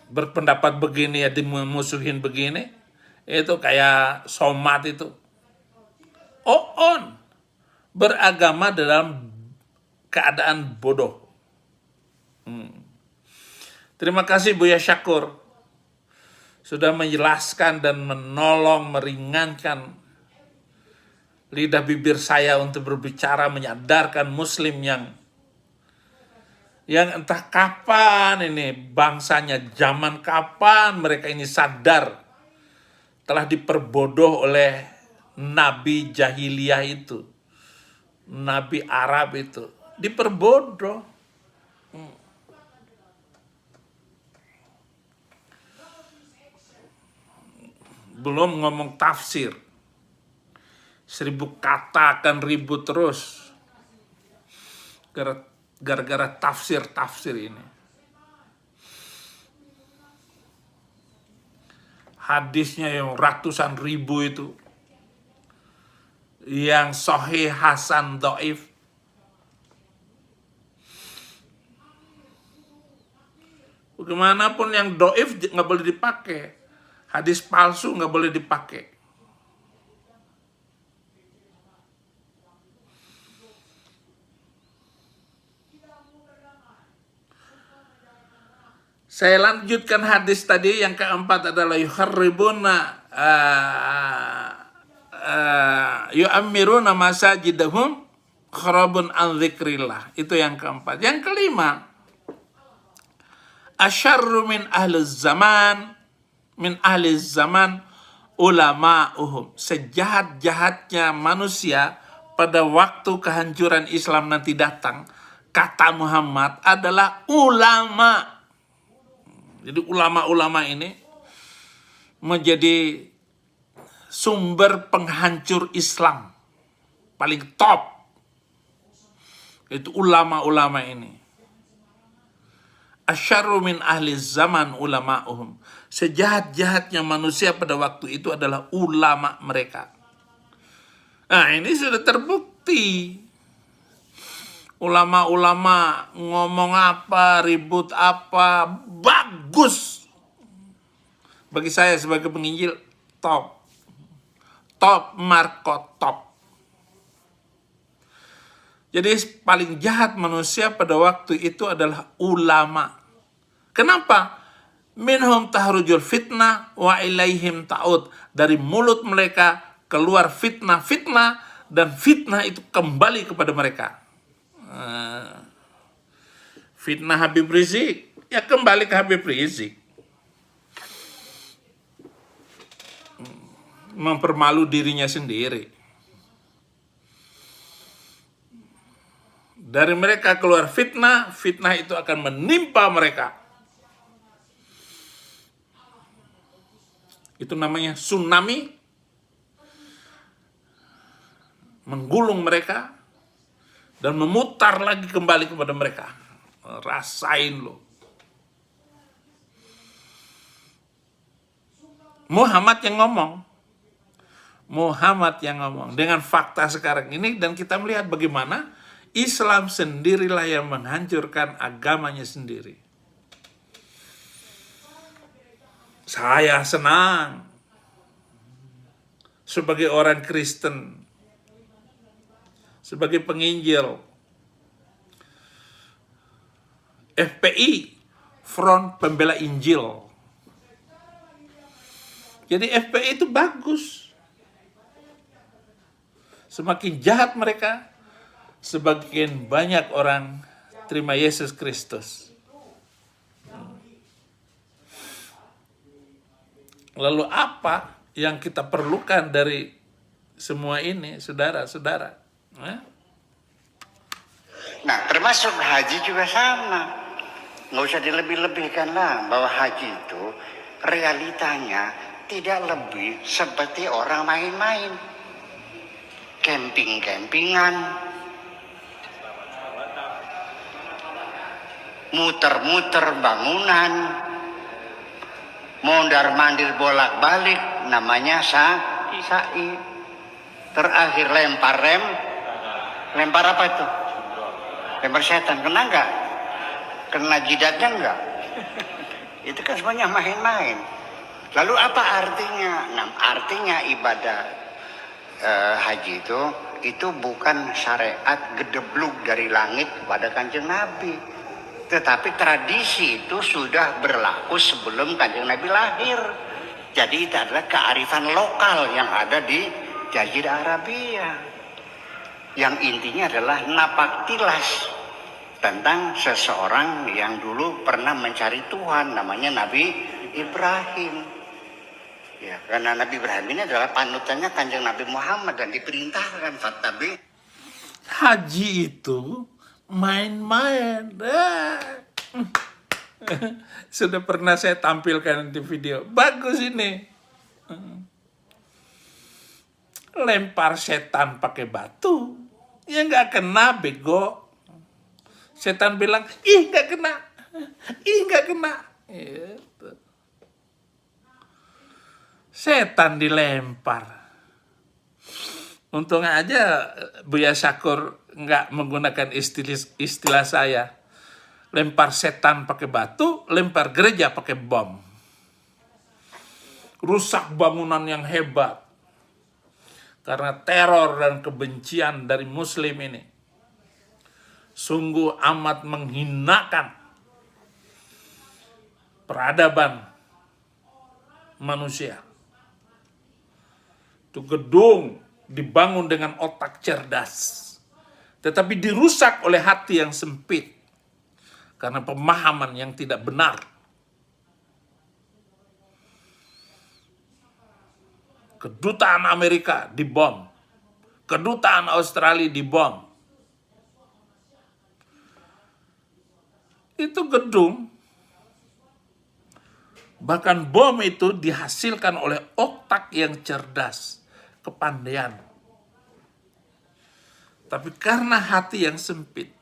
Berpendapat begini ya dimusuhin begini. Itu kayak somat itu. On. Beragama dalam keadaan bodoh. Terima kasih Buya Syakur. Sudah menjelaskan dan menolong, meringankan lidah bibir saya untuk berbicara, menyadarkan muslim yang entah kapan ini bangsanya, zaman kapan mereka ini sadar telah diperbodoh oleh nabi jahiliyah itu, nabi Arab itu diperbodoh. Belum ngomong tafsir, 1000 kata akan ribut terus gara-gara tafsir ini. Hadisnya yang ratusan ribu itu, yang sahih, hasan, dhaif. Bagaimanapun yang dhaif nggak boleh dipakai, hadis palsu nggak boleh dipakai. Saya lanjutkan hadis tadi, yang keempat adalah yuharribuna yu'ammiruna masajidahum kharabun an dzikrillah. Itu yang keempat. Yang kelima, asyarru min ahli zaman ulama'uhum. Sejahat-jahatnya manusia pada waktu kehancuran Islam nanti datang, kata Muhammad, adalah ulama. Jadi ulama-ulama ini menjadi sumber penghancur Islam paling top. Itu ulama-ulama ini. Asyarru min ahli zaman ulama'uhum. Sejahat-jahatnya manusia pada waktu itu adalah ulama mereka. Nah, ini sudah terbukti. Ulama-ulama ngomong apa, ribut apa, bagus. Bagi saya sebagai penginjil, top. Top, marko top. Jadi paling jahat manusia pada waktu itu adalah ulama. Kenapa? Minhum tahrujul fitnah wa ilaihim ta'ud. Dari mulut mereka keluar fitnah-fitnah, dan fitnah itu kembali kepada mereka. Fitnah Habib Rizik, ya kembali ke Habib Rizik. Mempermalu dirinya sendiri. Dari mereka keluar fitnah, fitnah itu akan menimpa mereka. Itu namanya tsunami, menggulung mereka dan memutar lagi kembali kepada mereka. Rasain lo. Muhammad yang ngomong. Muhammad yang ngomong. Dengan fakta sekarang ini, dan kita melihat bagaimana Islam sendirilah yang menghancurkan agamanya sendiri. Saya senang sebagai orang Kristen, sebagai penginjil, FPI, Front Pembela Injil. Jadi FPI itu bagus. Semakin jahat mereka, semakin banyak orang terima Yesus Kristus. Lalu apa yang kita perlukan dari semua ini, saudara-saudara? Nah, termasuk haji juga sama. Nggak usah dilebih-lebihkan lah, bahwa haji itu realitanya tidak lebih seperti orang main-main. Camping-campingan, muter-muter bangunan, mondar-mandir bolak-balik, namanya sa'i. Terakhir lempar apa itu? Lempar setan, kena nggak? Kena jidatnya nggak? Itu kan semuanya main-main. Lalu apa artinya? Nah, artinya ibadah haji itu bukan syariat gedebluk dari langit kepada Kanjeng Nabi, tetapi tradisi itu sudah berlaku sebelum Kanjeng Nabi lahir. Jadi itu adalah kearifan lokal yang ada di Jazirah Arabia, yang intinya adalah napak tilas tentang seseorang yang dulu pernah mencari Tuhan, namanya Nabi Ibrahim. Ya, karena Nabi Ibrahim ini adalah panutannya Kanjeng Nabi Muhammad dan diperintahkan fattabi. Haji itu main-main. Sudah pernah saya tampilkan di video. Bagus ini. Lempar setan pakai batu. Ya nggak kena, bego. Setan bilang, ih nggak kena. Ih nggak kena. Gitu. Setan dilempar. Untung aja Buya Syakur nggak menggunakan istilah saya. Lempar setan pakai batu, lempar gereja pakai bom. Rusak bangunan yang hebat. Karena teror dan kebencian dari Muslim ini. Sungguh amat menghinakan peradaban manusia. Itu gedung dibangun dengan otak cerdas, tetapi dirusak oleh hati yang sempit karena pemahaman yang tidak benar. Kedutaan Amerika dibom, kedutaan Australia dibom. Itu gedung, bahkan bom itu dihasilkan oleh otak yang cerdas, kepandaian. Tapi karena hati yang sempit,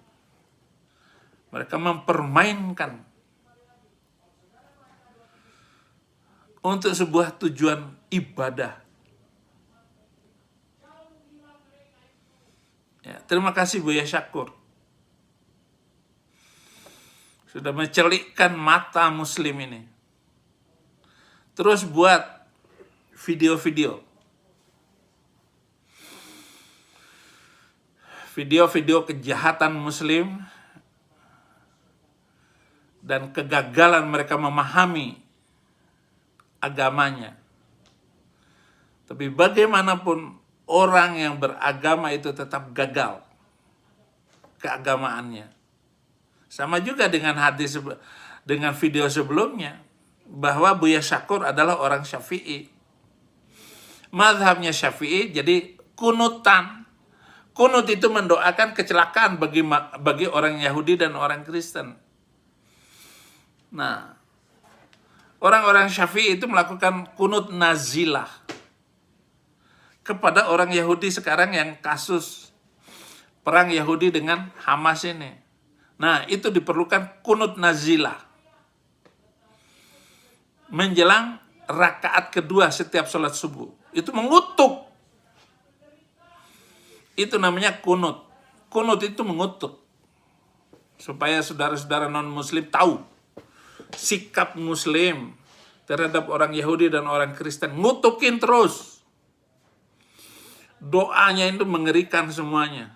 mereka mempermainkan untuk sebuah tujuan ibadah. Ya, terima kasih Buya Syakur. Sudah mencelikkan mata Muslim ini. Terus buat video-video. Video-video kejahatan Muslim dan kegagalan mereka memahami agamanya. Tapi bagaimanapun orang yang beragama itu tetap gagal keagamaannya. Sama juga dengan hadis, dengan video sebelumnya, bahwa Buya Syakur adalah orang Syafi'i. Mazhabnya Syafi'i, jadi kunutan. Kunut itu mendoakan kecelakaan bagi orang Yahudi dan orang Kristen. Nah, orang-orang Syafi'i itu melakukan kunut nazilah kepada orang Yahudi sekarang yang kasus perang Yahudi dengan Hamas ini. Nah, itu diperlukan kunut nazilah. Menjelang rakaat kedua setiap sholat subuh. Itu mengutuk. Itu namanya kunut. Kunut itu mengutuk. Supaya saudara-saudara non-muslim tahu sikap Muslim terhadap orang Yahudi dan orang Kristen. Ngutukin terus. Doanya itu mengerikan semuanya.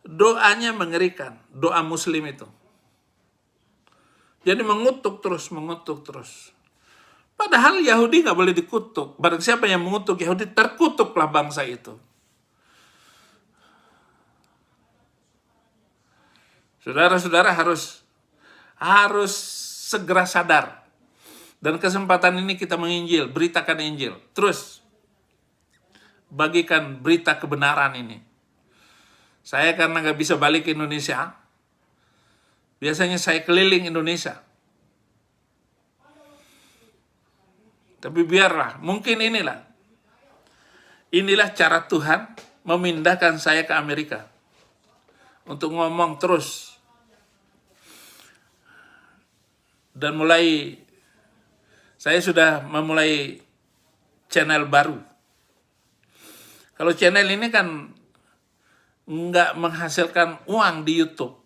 Doanya mengerikan. Doa Muslim itu. Jadi mengutuk terus, mengutuk terus. Padahal Yahudi nggak boleh dikutuk. Barang siapa yang mengutuk Yahudi, terkutuklah bangsa itu. Saudara-saudara harus segera sadar. Dan kesempatan ini kita menginjil, beritakan Injil. Terus, bagikan berita kebenaran ini. Saya karena nggak bisa balik ke Indonesia, biasanya saya keliling Indonesia. Tapi biarlah, mungkin inilah cara Tuhan memindahkan saya ke Amerika. Untuk ngomong terus. Dan saya sudah memulai channel baru. Kalau channel ini kan nggak menghasilkan uang di YouTube.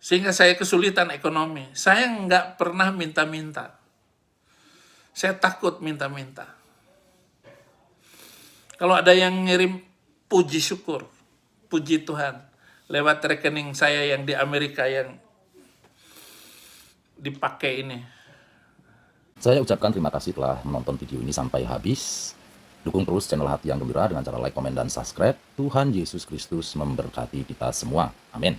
Sehingga saya kesulitan ekonomi. Saya nggak pernah minta-minta. Saya takut minta-minta. Kalau ada yang ngirim puji syukur, puji Tuhan, lewat rekening saya yang di Amerika yang dipakai ini. Saya ucapkan terima kasih telah menonton video ini sampai habis. Dukung terus channel Hati yang Gembira dengan cara like, komen, dan subscribe. Tuhan Yesus Kristus memberkati kita semua. Amin.